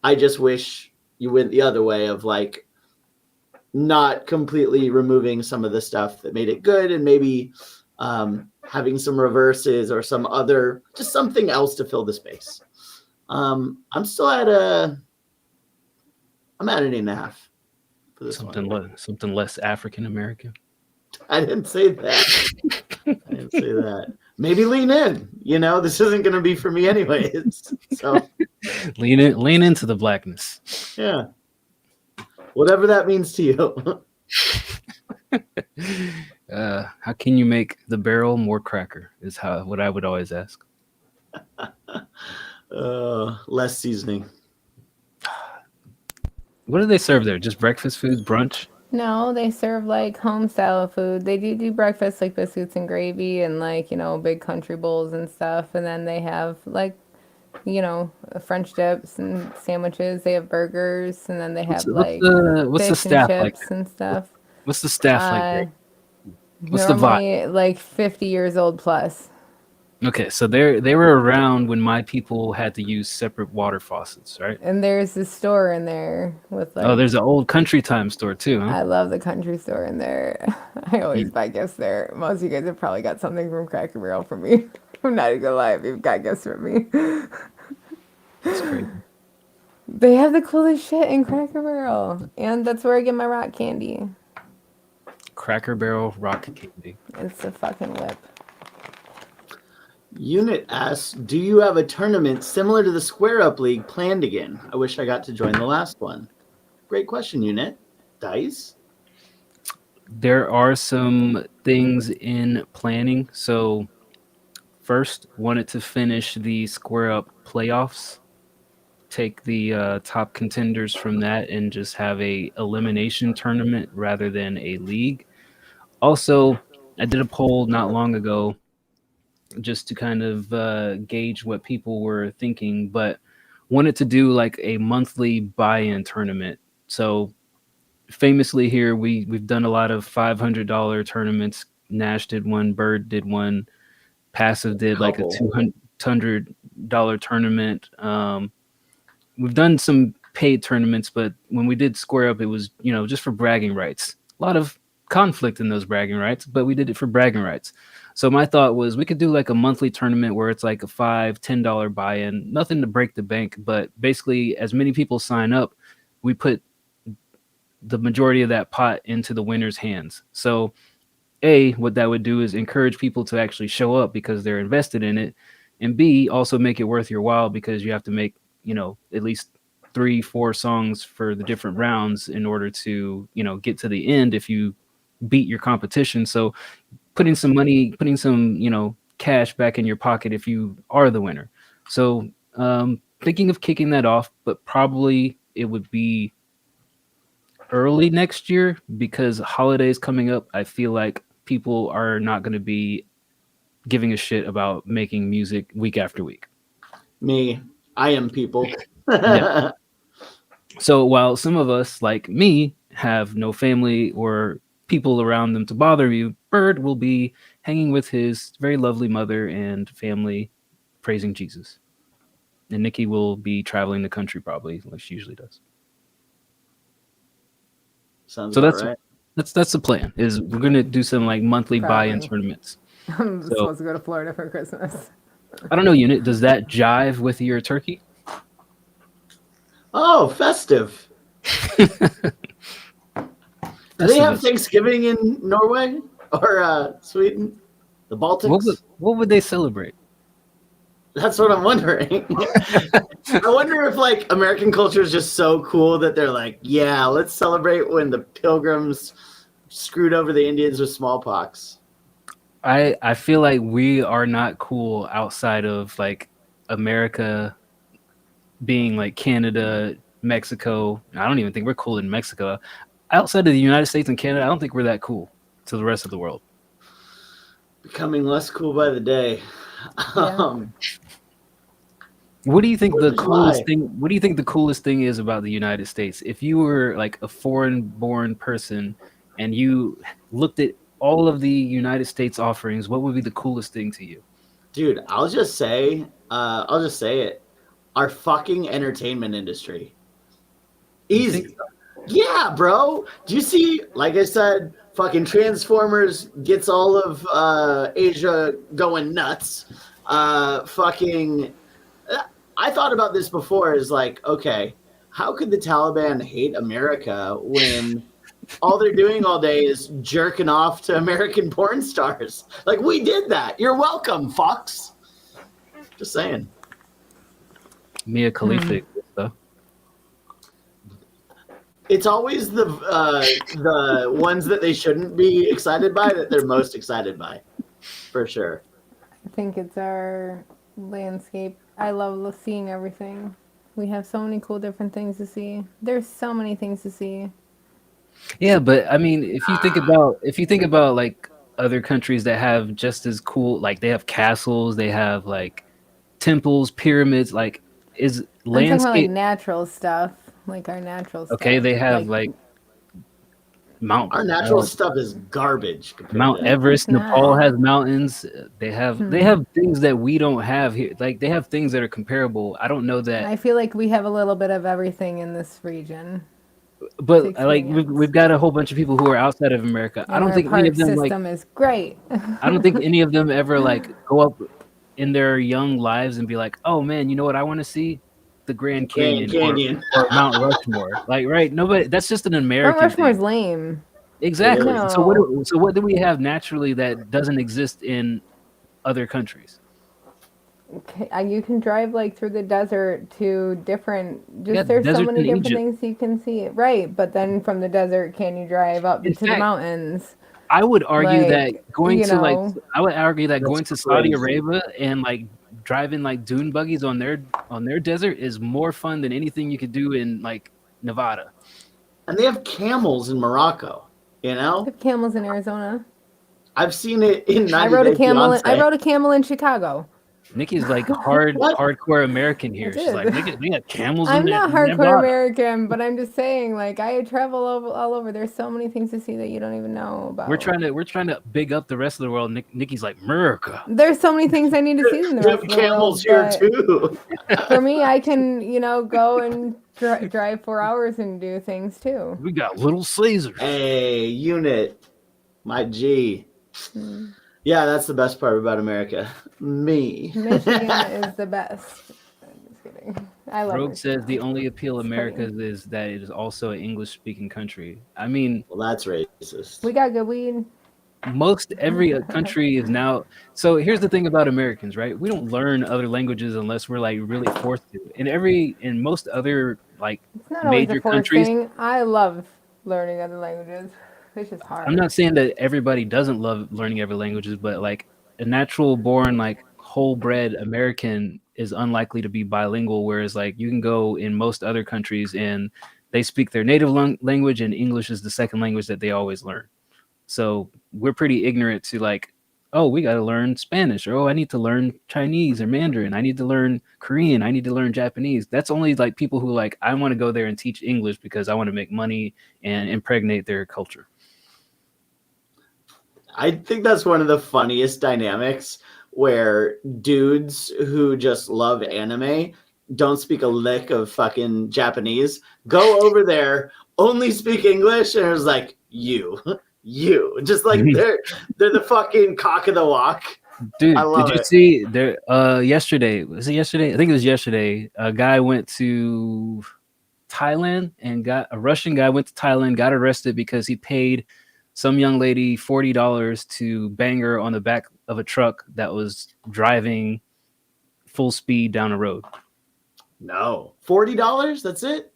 I just wish you went the other way of like not completely removing some of the stuff that made it good, and maybe having some reverses or some other, just something else to fill the space. I'm still at I'm at an 8.5 for this one. Something less African American. I didn't say that. Maybe lean in. This isn't going to be for me anyways. So lean into the blackness. Yeah. Whatever that means to you. How can you make the barrel more cracker? Is what I would always ask. Less seasoning. What do they serve there? Just breakfast food, brunch? No, they serve like home style food. They do breakfast like biscuits and gravy and like, big country bowls and stuff. And then they have like, French dips and sandwiches. They have burgers, and then they have what's the staff and like chips and stuff. What's the staff like there? What's the vibe? Like 50 years old plus. Okay, so they were around when my people had to use separate water faucets, right? And there's a store in there with like... Oh, there's an old Country Time store too, huh? I love the country store in there. I always buy gifts there. Most of you guys have probably got something from Cracker Barrel from me. I'm not even gonna lie if you've got gifts from me. That's crazy. They have the coolest shit in Cracker Barrel. And that's where I get my rock candy. Cracker Barrel rock candy. It's a fucking whip. Unit asks, do you have a tournament similar to the Square Up League planned again? I wish I got to join the last one. Great question, Unit. Dice? There are some things in planning. So first, wanted to finish the Square Up playoffs. Take the top contenders from that and just have a elimination tournament rather than a league. Also, I did a poll not long ago just to kind of gauge what people were thinking, but wanted to do like a monthly buy-in tournament. So famously here, we've done a lot of $500 tournaments. Nash did one, Bird did one, Passive did like a $200 tournament. We've done some paid tournaments, but when we did Square Up, it was, just for bragging rights. A lot of conflict in those bragging rights, but we did it for bragging rights. So my thought was we could do like a monthly tournament where it's like a $5-10 buy-in, nothing to break the bank, but basically as many people sign up, we put the majority of that pot into the winner's hands. So A, what that would do is encourage people to actually show up because they're invested in it. And B, also make it worth your while because you have to make, at least 3-4 songs for the different rounds in order to, get to the end if you beat your competition. So putting some money, putting some, cash back in your pocket if you are the winner. So thinking of kicking that off, but probably it would be early next year because holidays coming up. I feel like people are not going to be giving a shit about making music week after week. Me, I am people. Yeah. So while some of us, like me, have no family or people around them to bother you, Bird will be hanging with his very lovely mother and family, praising Jesus. And Nikki will be traveling the country probably, like she usually does. Sounds so right. That's the plan. Is we're gonna do some like monthly buy-in tournaments. I'm supposed to go to Florida for Christmas. I don't know, Unit. Does that jive with your turkey? Oh, festive. Do they have Thanksgiving in Norway or Sweden? The Baltics? What would they celebrate? That's what I'm wondering. I wonder if like American culture is just so cool that they're like, yeah, let's celebrate when the Pilgrims screwed over the Indians with smallpox. I feel like we are not cool outside of like America being like Canada, Mexico. I don't even think we're cool in Mexico. Outside of the United States and Canada, I don't think we're that cool to the rest of the world. Becoming less cool by the day. Yeah. What do you think the coolest thing? What do you think the coolest thing is about the United States? If you were like a foreign-born person and you looked at all of the United States offerings, what would be the coolest thing to you? Dude, I'll just say it. Our fucking entertainment industry. Easy. Yeah, bro. Do you see, like I said, fucking Transformers gets all of Asia going nuts. I thought about this before is like, okay, how could the Taliban hate America when all they're doing all day is jerking off to American porn stars? Like, we did that. You're welcome, fucks. Just saying. Mia Khalifa though. It's always the ones that they shouldn't be excited by that they're most excited by, for sure. I think it's our landscape. I love seeing everything. We have so many cool different things to see. There's so many things to see. Yeah, but I mean, if you think about like other countries that have just as cool, like they have castles, they have like temples, pyramids, like is I'm talking about landscape like natural stuff, like our natural stuff. okay? They have like Mount. Our natural stuff is garbage. Mount Everest, Nepal has mountains. They have things that we don't have here. Like they have things that are comparable. I don't know that. I feel like we have a little bit of everything in this region. But like we've got a whole bunch of people who are outside of America. And I don't our think any of them park like. system is great. I don't think any of them ever like go up in their young lives and be like, "Oh man, you know what I want to see? The Grand Canyon. Or Mount Rushmore." Like, right? Nobody. That's just an American. Mount Rushmore's thing. lame. Exactly. No. So what do we have naturally that doesn't exist in other countries? You can drive like through the desert to different. Yeah, There's so deserts many in different Egypt. things you can see. Right, but then from the desert, can you drive up In to the fact, mountains? I would argue that Like, going you to like know, I would argue that going to Saudi crazy. Arabia and like driving like dune buggies on their desert is more fun than anything you could do in like Nevada. And they have camels in Morocco. You they know, have camels in Arizona. I've seen it in 90 I rode a Day camel. I Fiancé. rode a camel in Chicago. Nikki's like What? hardcore American here. She's did. like, we got camels I'm in not in hardcore Nevada. American, but I'm just saying, like, I travel all over. There's so many things to see that you don't even know about. We're trying to big up the rest of the world. Nikki's like America. There's so many things I need to see in the You rest have of the world. camels here but too. For me, I can, go and drive 4 hours and do things too. We got Little Caesars. Hey, unit, my G. Yeah, that's the best part about America. Me. Michigan is the best. I'm just kidding. I love Rogue Michigan. says the only appeal of It's America funny. is that it is also an English-speaking country. I mean, Well, that's racist. We got good weed. most every country is now. So here's the thing about Americans, right? We don't learn other languages unless we're like really forced to. In most other like It's not always major a forced countries, thing. I love learning other languages. It's just hard. I'm not saying that everybody doesn't love learning other languages, but like a natural born, like whole bred American is unlikely to be bilingual. Whereas like you can go in most other countries and they speak their native language and English is the second language that they always learn. So we're pretty ignorant to like, oh, we got to learn Spanish, or oh, I need to learn Chinese or Mandarin. I need to learn Korean. I need to learn Japanese. That's only like people who like, I want to go there and teach English because I want to make money and impregnate their culture. I think that's one of the funniest dynamics where dudes who just love anime don't speak a lick of fucking Japanese, go over there, only speak English, and it's like, you. Just like they're the fucking cock of the walk. Dude, I love did you it. see there yesterday? Was it yesterday? I think it was yesterday. A guy went to Thailand and a Russian guy went to Thailand, got arrested because he paid some young lady $40 to bang her on the back of a truck that was driving full speed down a road. No. $40? That's it?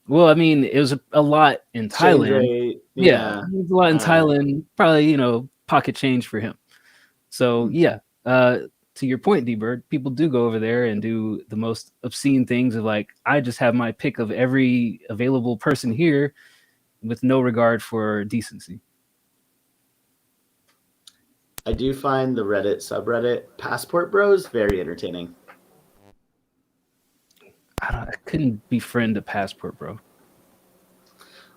Well, I mean, it was a lot in Exchange Thailand. rate, Yeah, it was a lot in Uh, Thailand. Probably, pocket change for him. So yeah, to your point, D-Bird, people do go over there and do the most obscene things of like, I just have my pick of every available person here with no regard for decency. I do find the Reddit subreddit Passport Bros very entertaining. I couldn't befriend a passport, bro.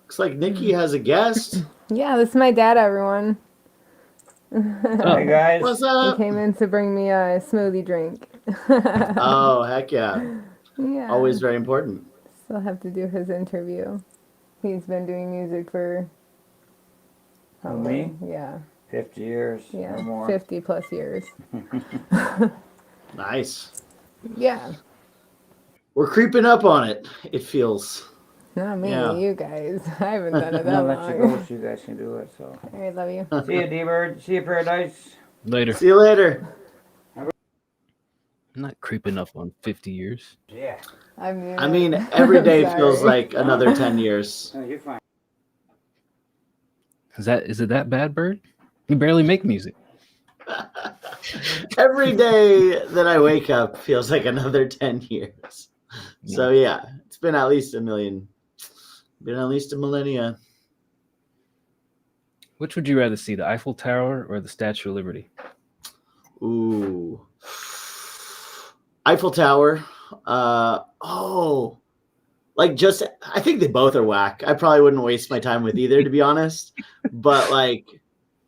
Looks like Nikki has a guest. Yeah, this is my dad, everyone. Hey, guys. What's up? He came in to bring me a smoothie drink. Oh, heck yeah. Yeah. Always very important. Still have to do his interview. He's been doing music for... how Me? long? Yeah. 50 years Yeah, or more. 50 plus years. Nice. Yeah. We're creeping up on it, it feels. Not me, Yeah. you guys. I haven't done it that I'll long. let you go so you guys can do it. So. All right, love you. See you, D-Bird. See you, Paradise. Later. See you later. I'm not creeping up on 50 years. Yeah. I mean, every day Sorry. feels like another 10 years. No, you're fine. Is it that bad, Bird? You barely make music. Every day that I wake up feels like another 10 years. So yeah, it's been at least a million. Been at least a millennia. Which would you rather see, the Eiffel Tower or the Statue of Liberty? Ooh. Eiffel Tower. I think they both are whack. I probably wouldn't waste my time with either, to be honest. But like,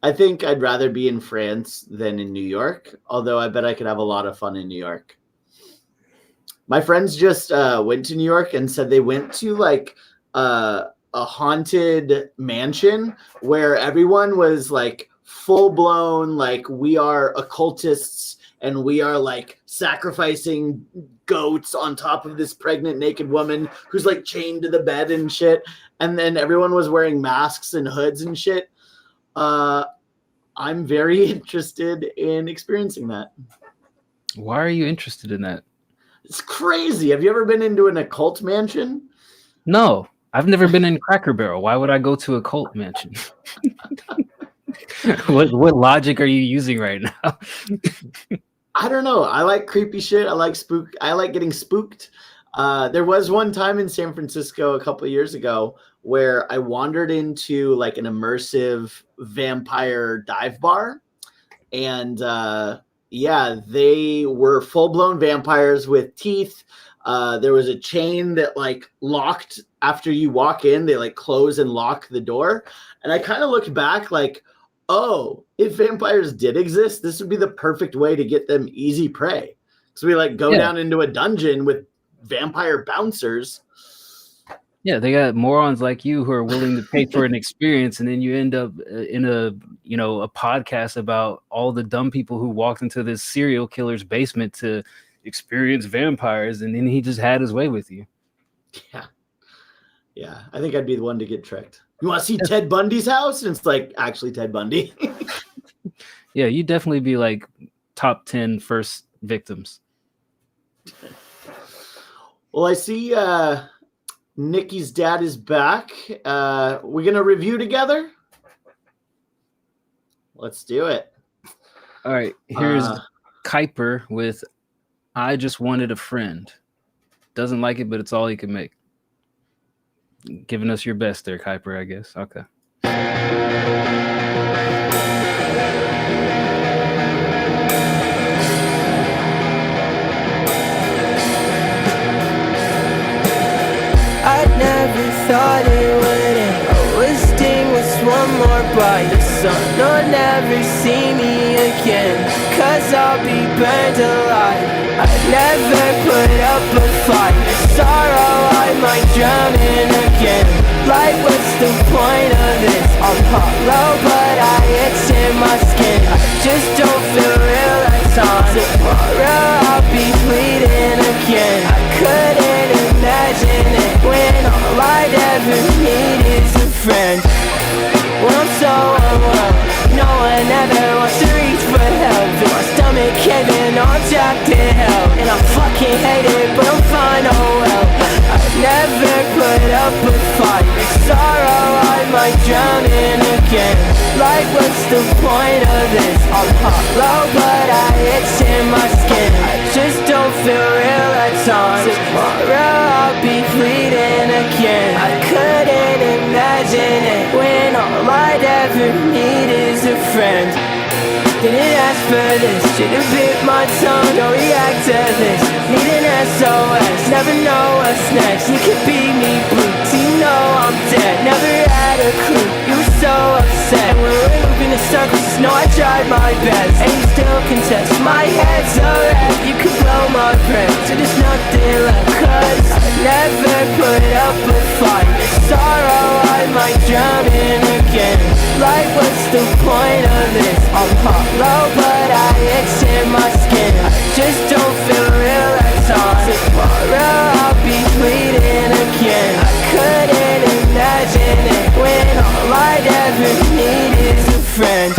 I think I'd rather be in France than in New York, although I bet I could have a lot of fun in New York. My friends just went to New York and said they went to like a haunted mansion where everyone was like full blown, like we are occultists and we are like sacrificing goats on top of this pregnant naked woman who's like chained to the bed and shit. And then everyone was wearing masks and hoods and shit. I'm very interested in experiencing that. Why are you interested in that? It's crazy. Have you ever been into an occult mansion? No, I've never been in Cracker Barrel. Why would I go to a cult mansion? What logic are you using right now? I don't know. I like creepy shit. I like getting spooked. There was one time in San Francisco a couple of years ago where I wandered into like an immersive vampire dive bar, and yeah, they were full-blown vampires with teeth. There was a chain that like locked after you walk in. They like close and lock the door. And I kind of looked back like, oh, if vampires did exist, this would be the perfect way to get them easy prey. So we like go down into a dungeon with vampire bouncers. Yeah, they got morons like you who are willing to pay for an experience, and then you end up in a podcast about all the dumb people who walked into this serial killer's basement to experience vampires, and then he just had his way with you. Yeah, I think I'd be the one to get tricked. You want to see Ted Bundy's house? And it's like actually Ted Bundy. Yeah, you'd definitely be like top 10 first victims. Well, I see Nikki's dad is back. We're going to review together? Let's do it. All right, here's Kuiper with I Just Wanted a Friend. Doesn't like it, but it's all he can make. Giving us your best there, Kuiper, I guess. Okay. I never thought it would end. I was sting with one more bright. The sun will never see me again, 'cause I'll be burned alive. I never put up a fight. Sorrow I might drown in again. Like what's the point of this? I'm hollow but I itch in my skin. I just don't feel real at times. Tomorrow I'll be bleeding again. I couldn't imagine it when all I'd ever need is a friend. When I'm so unwell, no one ever wants to reach for help. Feel my stomach caving, I'm trapped in hell. And I fucking hate it, but I'm fine, oh well. I never put up a fight. Sorrow I might drown in again. Like what's the point of this? I'm hollow but I itch in my skin. I just don't feel real at times. Tomorrow I'll be bleeding again. I couldn't imagine it when all I'd ever need is a friend. Didn't ask for this, should've bit my tongue. Don't react to this, need an SOS. Never know what's next, you could be me blue. So you know I'm dead, never had a clue. You were so upset, and we were moving in circles. Just know I tried my best, and you still contest. My head's a wreck, you could blow my brain so there's nothing left. 'Cause I never put up a fight. Sorrow I might drown in again. Like what's the point of this? I'm hollow but I itch in my skin. I just don't feel real at times. Tomorrow I'll be bleeding again. I couldn't imagine it when all I'd ever need is a friend.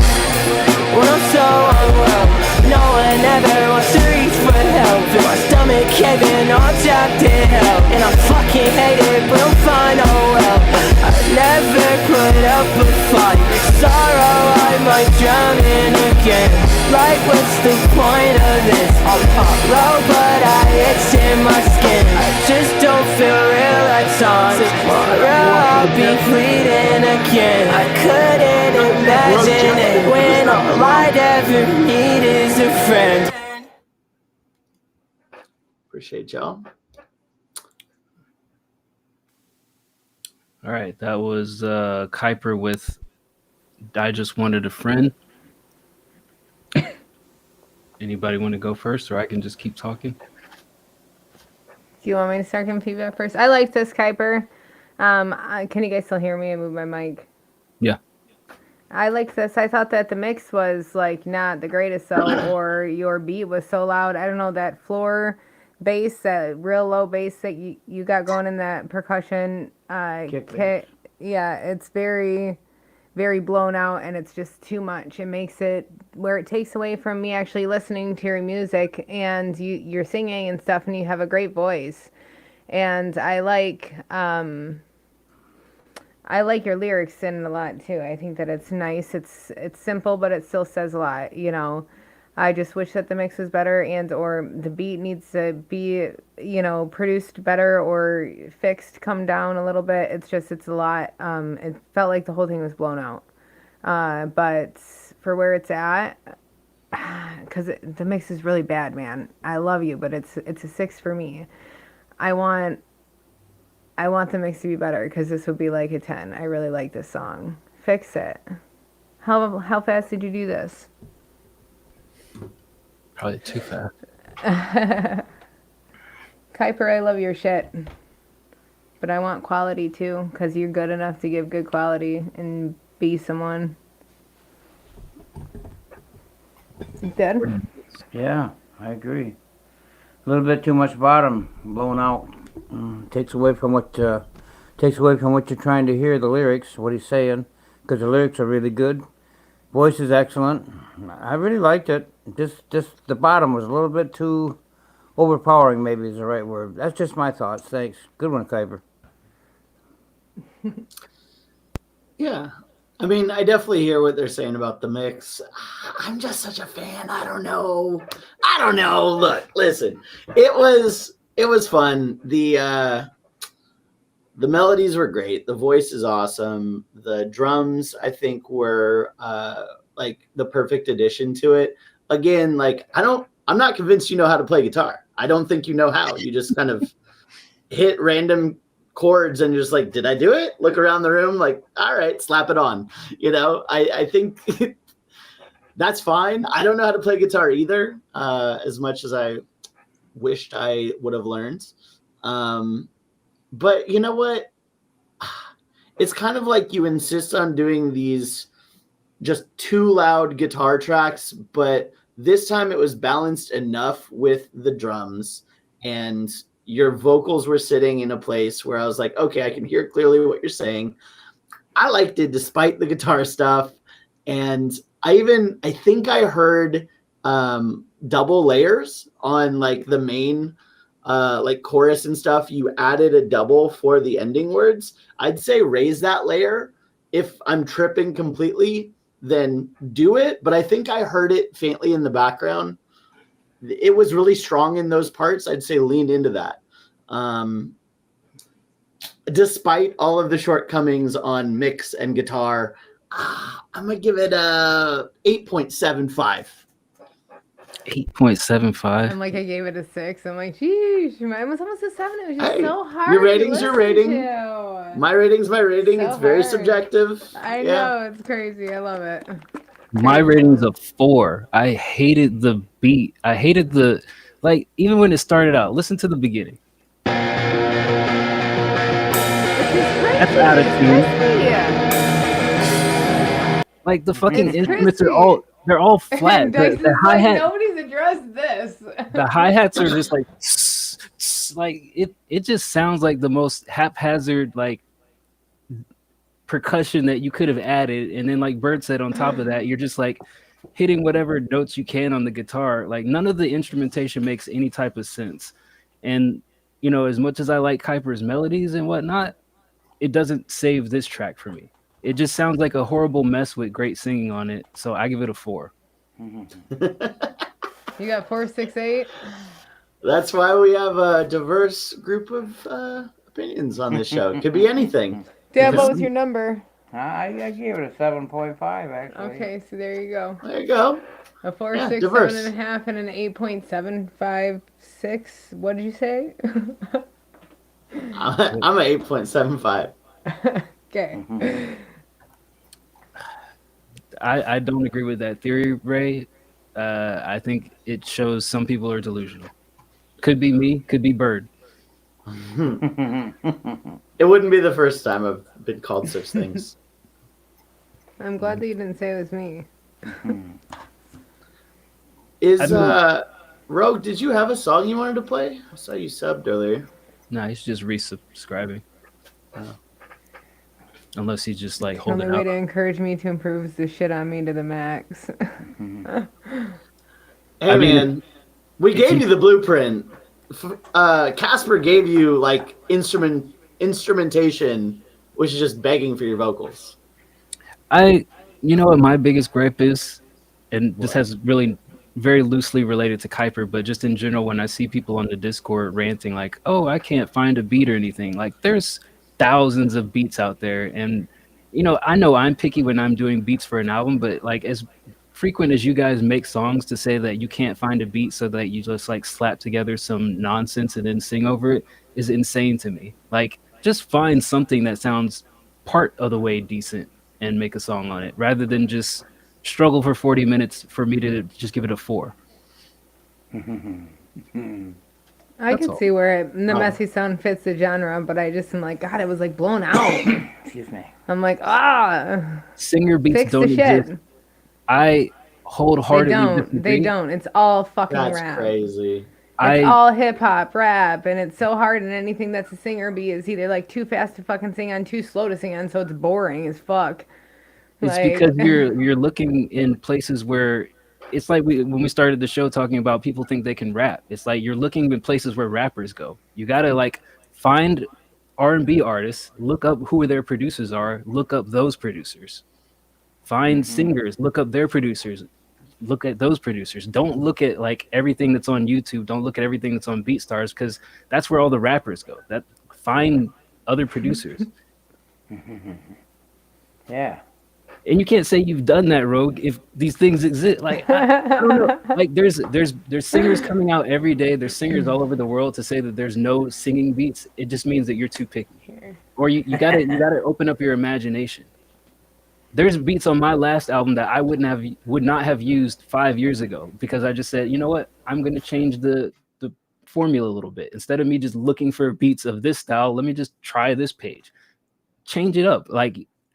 When I'm so unwell, no one ever wants to reach for help. Feel my stomach caving, I'm trapped in hell. And I fucking hate it, but I'm fine, oh well. I never put up a fight. Sorrow I might drown in again. Like what's the point of this? I'm hollow but I itch in my skin. I just don't feel real at times. Tomorrow I'll be bleeding again. I couldn't imagine it when all I'd ever need is a friend. Appreciate y'all. All right, that was Kuiper with I Just Wanted a Friend. Anybody want to go first, or I can just keep talking? Do you want me to start giving feedback first? I like this, Kuiper. Can you guys still hear me? I moved my mic. Yeah. I like this. I thought that the mix was like not the greatest, though, or your beat was so loud. I don't know, that floor bass, that real low bass that you got going in that percussion kit. Yeah, it's very very blown out, and it's just too much. It makes it where it takes away from me actually listening to your music, and you're singing and stuff, and you have a great voice. And I like your lyrics in it a lot too. I think that it's nice. It's simple, but it still says a lot, you know. I just wish that the mix was better, and or the beat needs to be, you know, produced better or fixed, come down a little bit. It's a lot. It felt like the whole thing was blown out. But for where it's at, because the mix is really bad, man. I love you, but it's a 6 for me. I want the mix to be better, because this would be like a 10. I really like this song. Fix it. How fast did you do this? Probably too fast. Kuiper, I love your shit. But I want quality too, because you're good enough to give good quality and be someone. Dead? Yeah, I agree. A little bit too much bottom, blown out. Takes away from what you're trying to hear. The lyrics, what he's saying, because the lyrics are really good. Voice is excellent. I really liked it. Just the bottom was a little bit too overpowering, maybe is the right word. That's just my thoughts. Thanks. Good one, Kuiper. Yeah. I mean, I definitely hear what they're saying about the mix. I'm just such a fan. I don't know. Look, listen. It was fun. The melodies were great. The voice is awesome. The drums, I think, were like the perfect addition to it. Again, like I'm not convinced you know how to play guitar. I don't think you know how. You just kind of hit random chords and you're just like, did I do it? Look around the room, like, all right, slap it on. You know, I think that's fine. I don't know how to play guitar either, as much as I wished I would have learned. But you know what? It's kind of like you insist on doing these just too loud guitar tracks, but this time it was balanced enough with the drums, and your vocals were sitting in a place where I was like, okay, I can hear clearly what you're saying. I liked it despite the guitar stuff. And I think I heard double layers on like the main like chorus and stuff. You added a double for the ending words. I'd say raise that layer. If I'm tripping completely, then do it. But I think I heard it faintly in the background. It was really strong in those parts. I'd say lean into that. Despite all of the shortcomings on mix and guitar, I'm going to give it a 8.75. 8.75. I'm like, I gave it a 6. I'm like, geez, mine was almost a 7. It was just so hard. Your rating's your rating. To. My rating's my rating. So it's very hard. subjective. I know, it's crazy. I love it. My rating's a 4. I hated the beat. I hated even when it started out. Listen to the beginning. That's out of tune. Like the fucking instruments are all flat. The hi-hat, nobody's addressed this. the hi-hats are just like like it just sounds like the most haphazard like percussion that you could have added, and then like Bird said, on top of that, you're just like hitting whatever notes you can on the guitar. Like none of the instrumentation makes any type of sense. And you know, as much as I like Kuiper's melodies and whatnot, it doesn't save this track for me. It just sounds like a horrible mess with great singing on it. So I give it a 4. You got 4, 6, 8. That's why we have a diverse group of opinions on this show. It could be anything. Dad, what was your number? I gave it a 7.5, actually. Okay, so there you go. There you go. A 4, Yeah, 6, diverse. 7.5, and an 8.756. What did you say? I'm at 8.75. Okay. I don't agree with that theory, Ray. I think it shows some people are delusional. Could be me, could be Bird. It wouldn't be the first time I've been called such things. I'm glad that you didn't say it was me. Is Rogue, did you have a song you wanted to play? I saw you subbed earlier. No, he's just resubscribing. unless he's just like The only holding way out. to encourage me to improve is to shit on me to the max. Hey man, we gave you the blueprint. Casper gave you like instrumentation, which is just begging for your vocals. You know what my biggest gripe is, and this has really very loosely related to Kuiper, but just in general, when I see people on the Discord ranting like, "Oh, I can't find a beat or anything," like there's thousands of beats out there, and you know I'm picky when I'm doing beats for an album, but like as frequent as you guys make songs to say that you can't find a beat so that you just like slap together some nonsense and then sing over it is insane to me. Like just find something that sounds part of the way decent and make a song on it rather than just struggle for 40 minutes for me to just give it a 4. I That's can all. see where the messy sound fits the genre, but I just am like, God, it was like blown out. Excuse me. I'm like, Singer beats fix don't the shit. exist. I wholeheartedly They don't. It's all fucking That's rap. crazy. It's all hip hop, rap, and it's so hard. And anything that's a singer beat is either like too fast to fucking sing on, too slow to sing on, so it's boring as fuck. It's because you're looking in places where it's like when we started the show talking about people think they can rap. It's like you're looking in places where rappers go. You gotta like find R&B artists, look up who their producers are, look up those producers. Find singers, look up their producers, look at those producers. Don't look at like everything that's on YouTube. Don't look at everything that's on BeatStars because that's where all the rappers go. Find other producers. Yeah. And you can't say you've done that, Rogue, if these things exist. Like I don't know. Like there's singers coming out every day. There's singers all over the world. To say that there's no singing beats, it just means that you're too picky. Or you gotta open up your imagination. There's beats on my last album that I would not have used 5 years ago because I just said, you know what, I'm gonna change the formula a little bit. Instead of me just looking for beats of this style, let me just try this page. Change it up.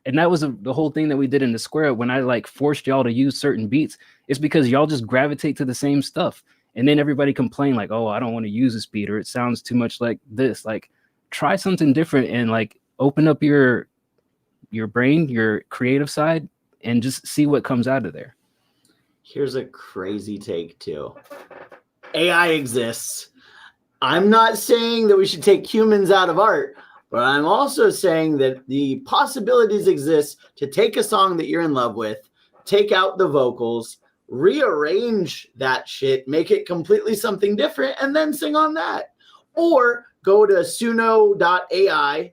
And that was the whole thing that we did in the square when I like forced y'all to use certain beats. It's because y'all just gravitate to the same stuff. And then everybody complained like, oh, I don't want to use this beat or it sounds too much like this. Like try something different and like open up your brain, your creative side, and just see what comes out of there. Here's a crazy take too. AI exists. I'm not saying that we should take humans out of art, but I'm also saying that the possibilities exist to take a song that you're in love with, take out the vocals, rearrange that shit, make it completely something different, and then sing on that. Or go to Suno.ai,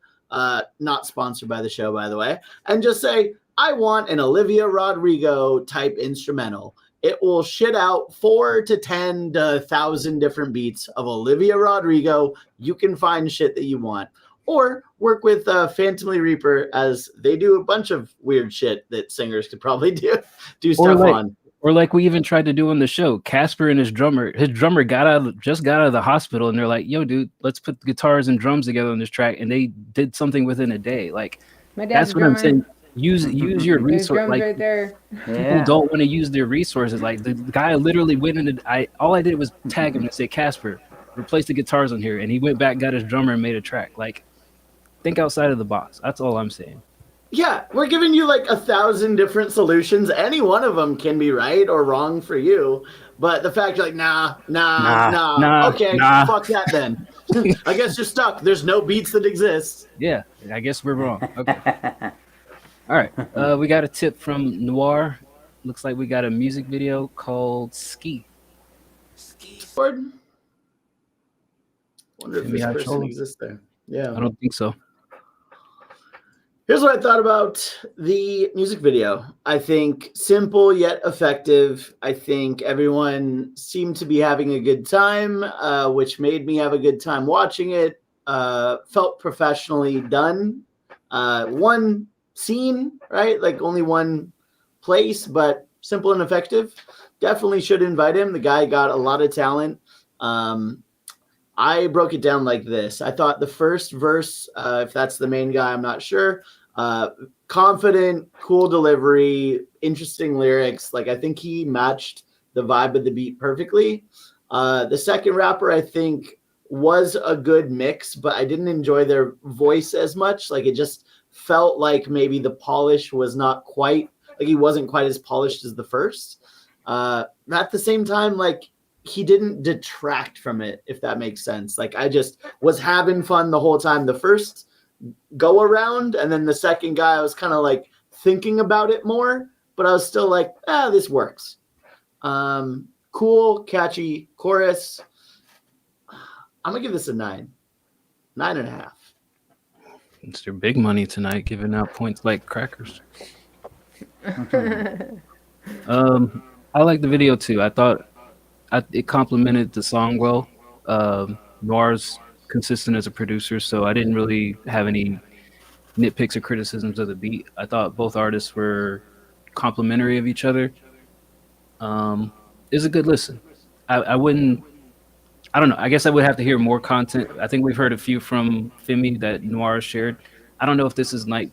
not sponsored by the show, by the way, and just say, I want an Olivia Rodrigo type instrumental. It will shit out 4 to 10 to 1,000 different beats of Olivia Rodrigo. You can find shit that you want. Or work with Phantomly Reaper, as they do a bunch of weird shit that singers could probably do stuff on. Or like we even tried to do on the show, Casper and his drummer just got out of the hospital, and they're like, yo, dude, let's put guitars and drums together on this track. And they did something within a day. Like, that's what I'm saying. Use your resources. Like, right there. people don't want to use their resources. Like the guy literally went in. All I did was tag him and say, Casper, replace the guitars on here. And he went back, got his drummer, and made a track. Like, think outside of the box. That's all I'm saying. Yeah, we're giving you like 1,000 different solutions. Any one of them can be right or wrong for you. But the fact you're like, nah. Okay, fuck that then. I guess you're stuck. There's no beats that exist. Yeah, I guess we're wrong. Okay. All right. We got a tip from Noir. Looks like we got a music video called Ski. Wonder if Maybe this I person troll him. exists there. Yeah. I don't think so. Here's what I thought about the music video. I think simple yet effective. I think everyone seemed to be having a good time, which made me have a good time watching it. Felt professionally done. One scene, right? Like only one place, but simple and effective. Definitely should invite him. The guy got a lot of talent. I broke it down like this. I thought the first verse, if that's the main guy, I'm not sure. Confident, cool delivery, interesting lyrics. Like I think he matched the vibe of the beat perfectly. The second rapper, I think, was a good mix, but I didn't enjoy their voice as much. Like it just felt like maybe the polish was not quite, like he wasn't quite as polished as the first. At the same time, like he didn't detract from it, if that makes sense. Like I just was having fun the whole time. The first go around, and then the second guy, I was kind of like thinking about it more, but I was still like, this works. Cool, catchy chorus. I'm gonna give this a 9.5. It's your big money tonight, giving out points like crackers. I like the video too. I thought it complemented the song well. Noir's consistent as a producer, so I didn't really have any nitpicks or criticisms of the beat. I thought both artists were complimentary of each other. It's a good listen. I don't know. I guess I would have to hear more content. I think we've heard a few from Femi that Noir shared. I don't know if this is like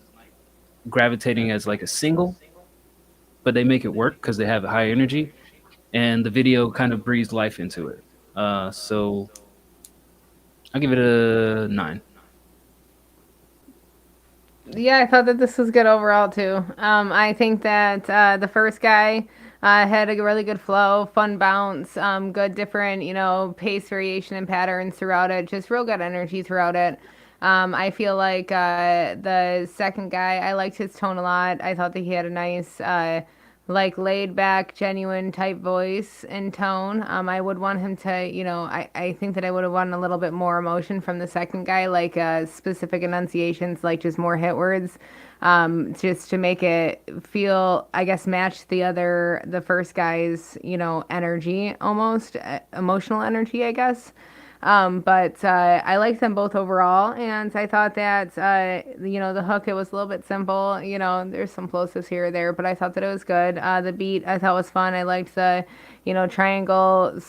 gravitating as like a single, but they make it work because they have a high energy, and the video kind of breathes life into it. So I'll give it a 9. Yeah, I thought that this was good overall too. I think that the first guy had a really good flow, fun bounce, good different, pace variation and patterns throughout it. Just real good energy throughout it. I feel like the second guy, I liked his tone a lot. I thought that he had a nice, laid back, genuine type voice and tone. I would want him to, I think that I would have wanted a little bit more emotion from the second guy, like specific enunciations, like just more hit words, just to make it feel, I guess, match the first guy's, energy, almost emotional energy, I guess. But I liked them both overall, and I thought that the hook, it was a little bit simple. There's some plosives here or there, but I thought that it was good. The beat I thought was fun. I liked the triangle /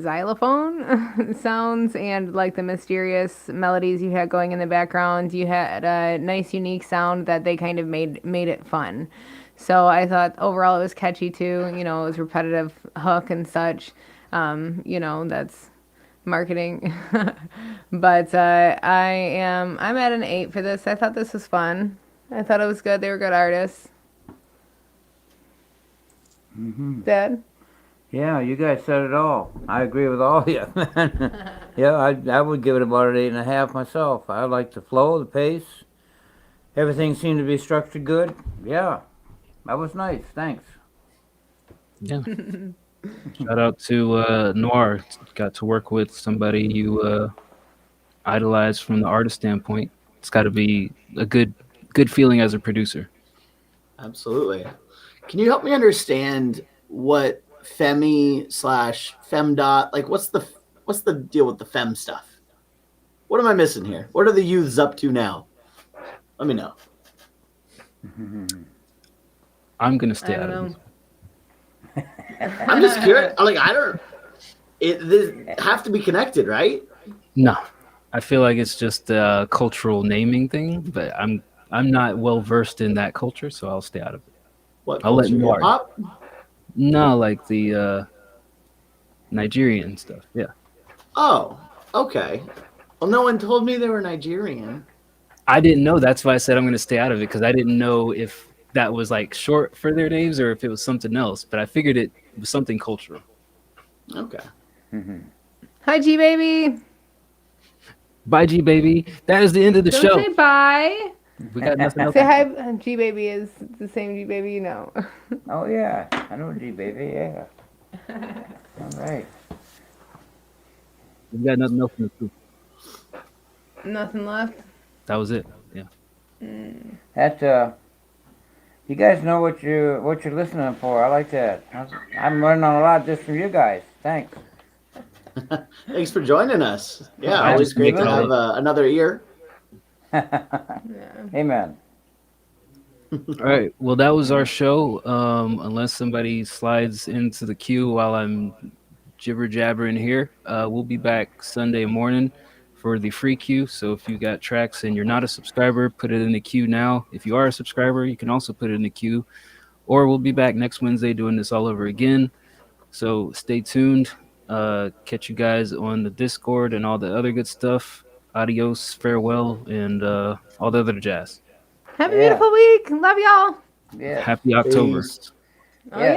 xylophone sounds, and like the mysterious melodies you had going in the background. You had a nice unique sound that they kind of made it fun. So I thought overall it was catchy too. It was repetitive hook and such. That's marketing. But I'm at an 8 for this. I thought this was fun. I thought it was good. They were good artists. Dad? Yeah, you guys said it all. I agree with all of you. Yeah, I would give it about an 8.5 myself. I like the flow, the pace. Everything seemed to be structured good. Yeah, that was nice. Thanks. Yeah. Shout out to Noir. Got to work with somebody you idolize from the artist standpoint. It's got to be a good feeling as a producer. Absolutely. Can you help me understand what Femi / Femdot, like what's the deal with the Fem stuff? What am I missing here? What are the youths up to now? Let me know. I'm gonna stay out of this. I'm just curious. This have to be connected, right? No, I feel like it's just a cultural naming thing, but I'm not well versed in that culture, so I'll stay out of it. What I'll let culture? Noir. Hip-hop? No, like the Nigerian stuff. Yeah. Oh, okay. Well, no one told me they were Nigerian. I didn't know. That's why I said I'm going to stay out of it, because I didn't know if that was like short for their names or if it was something else. But I figured it was something cultural. Okay. Hi, G baby. Bye, G baby. That is the end of the Don't show. say bye. We got nothing else. Say hi. G baby is the same G baby you know. Oh yeah, I know G baby. Yeah. All right. We got nothing else in the coop. Nothing left. That was it. Yeah. That you guys know what you're listening for. I like that. I'm learning a lot just from you guys. Thanks. Thanks for joining us. Yeah, always great to have another ear. Amen. All right. Well, that was our show. Unless somebody slides into the queue while I'm jibber jabbering here, we'll be back Sunday morning for the free queue. So if you got tracks and you're not a subscriber, put it in the queue now. If you are a subscriber, you can also put it in the queue. Or we'll be back next Wednesday doing this all over again. So stay tuned. Catch you guys on the Discord and all the other good stuff. Adios, farewell, and all the other jazz. Have a beautiful week. Love y'all. Yeah. Happy October. Oh, yeah.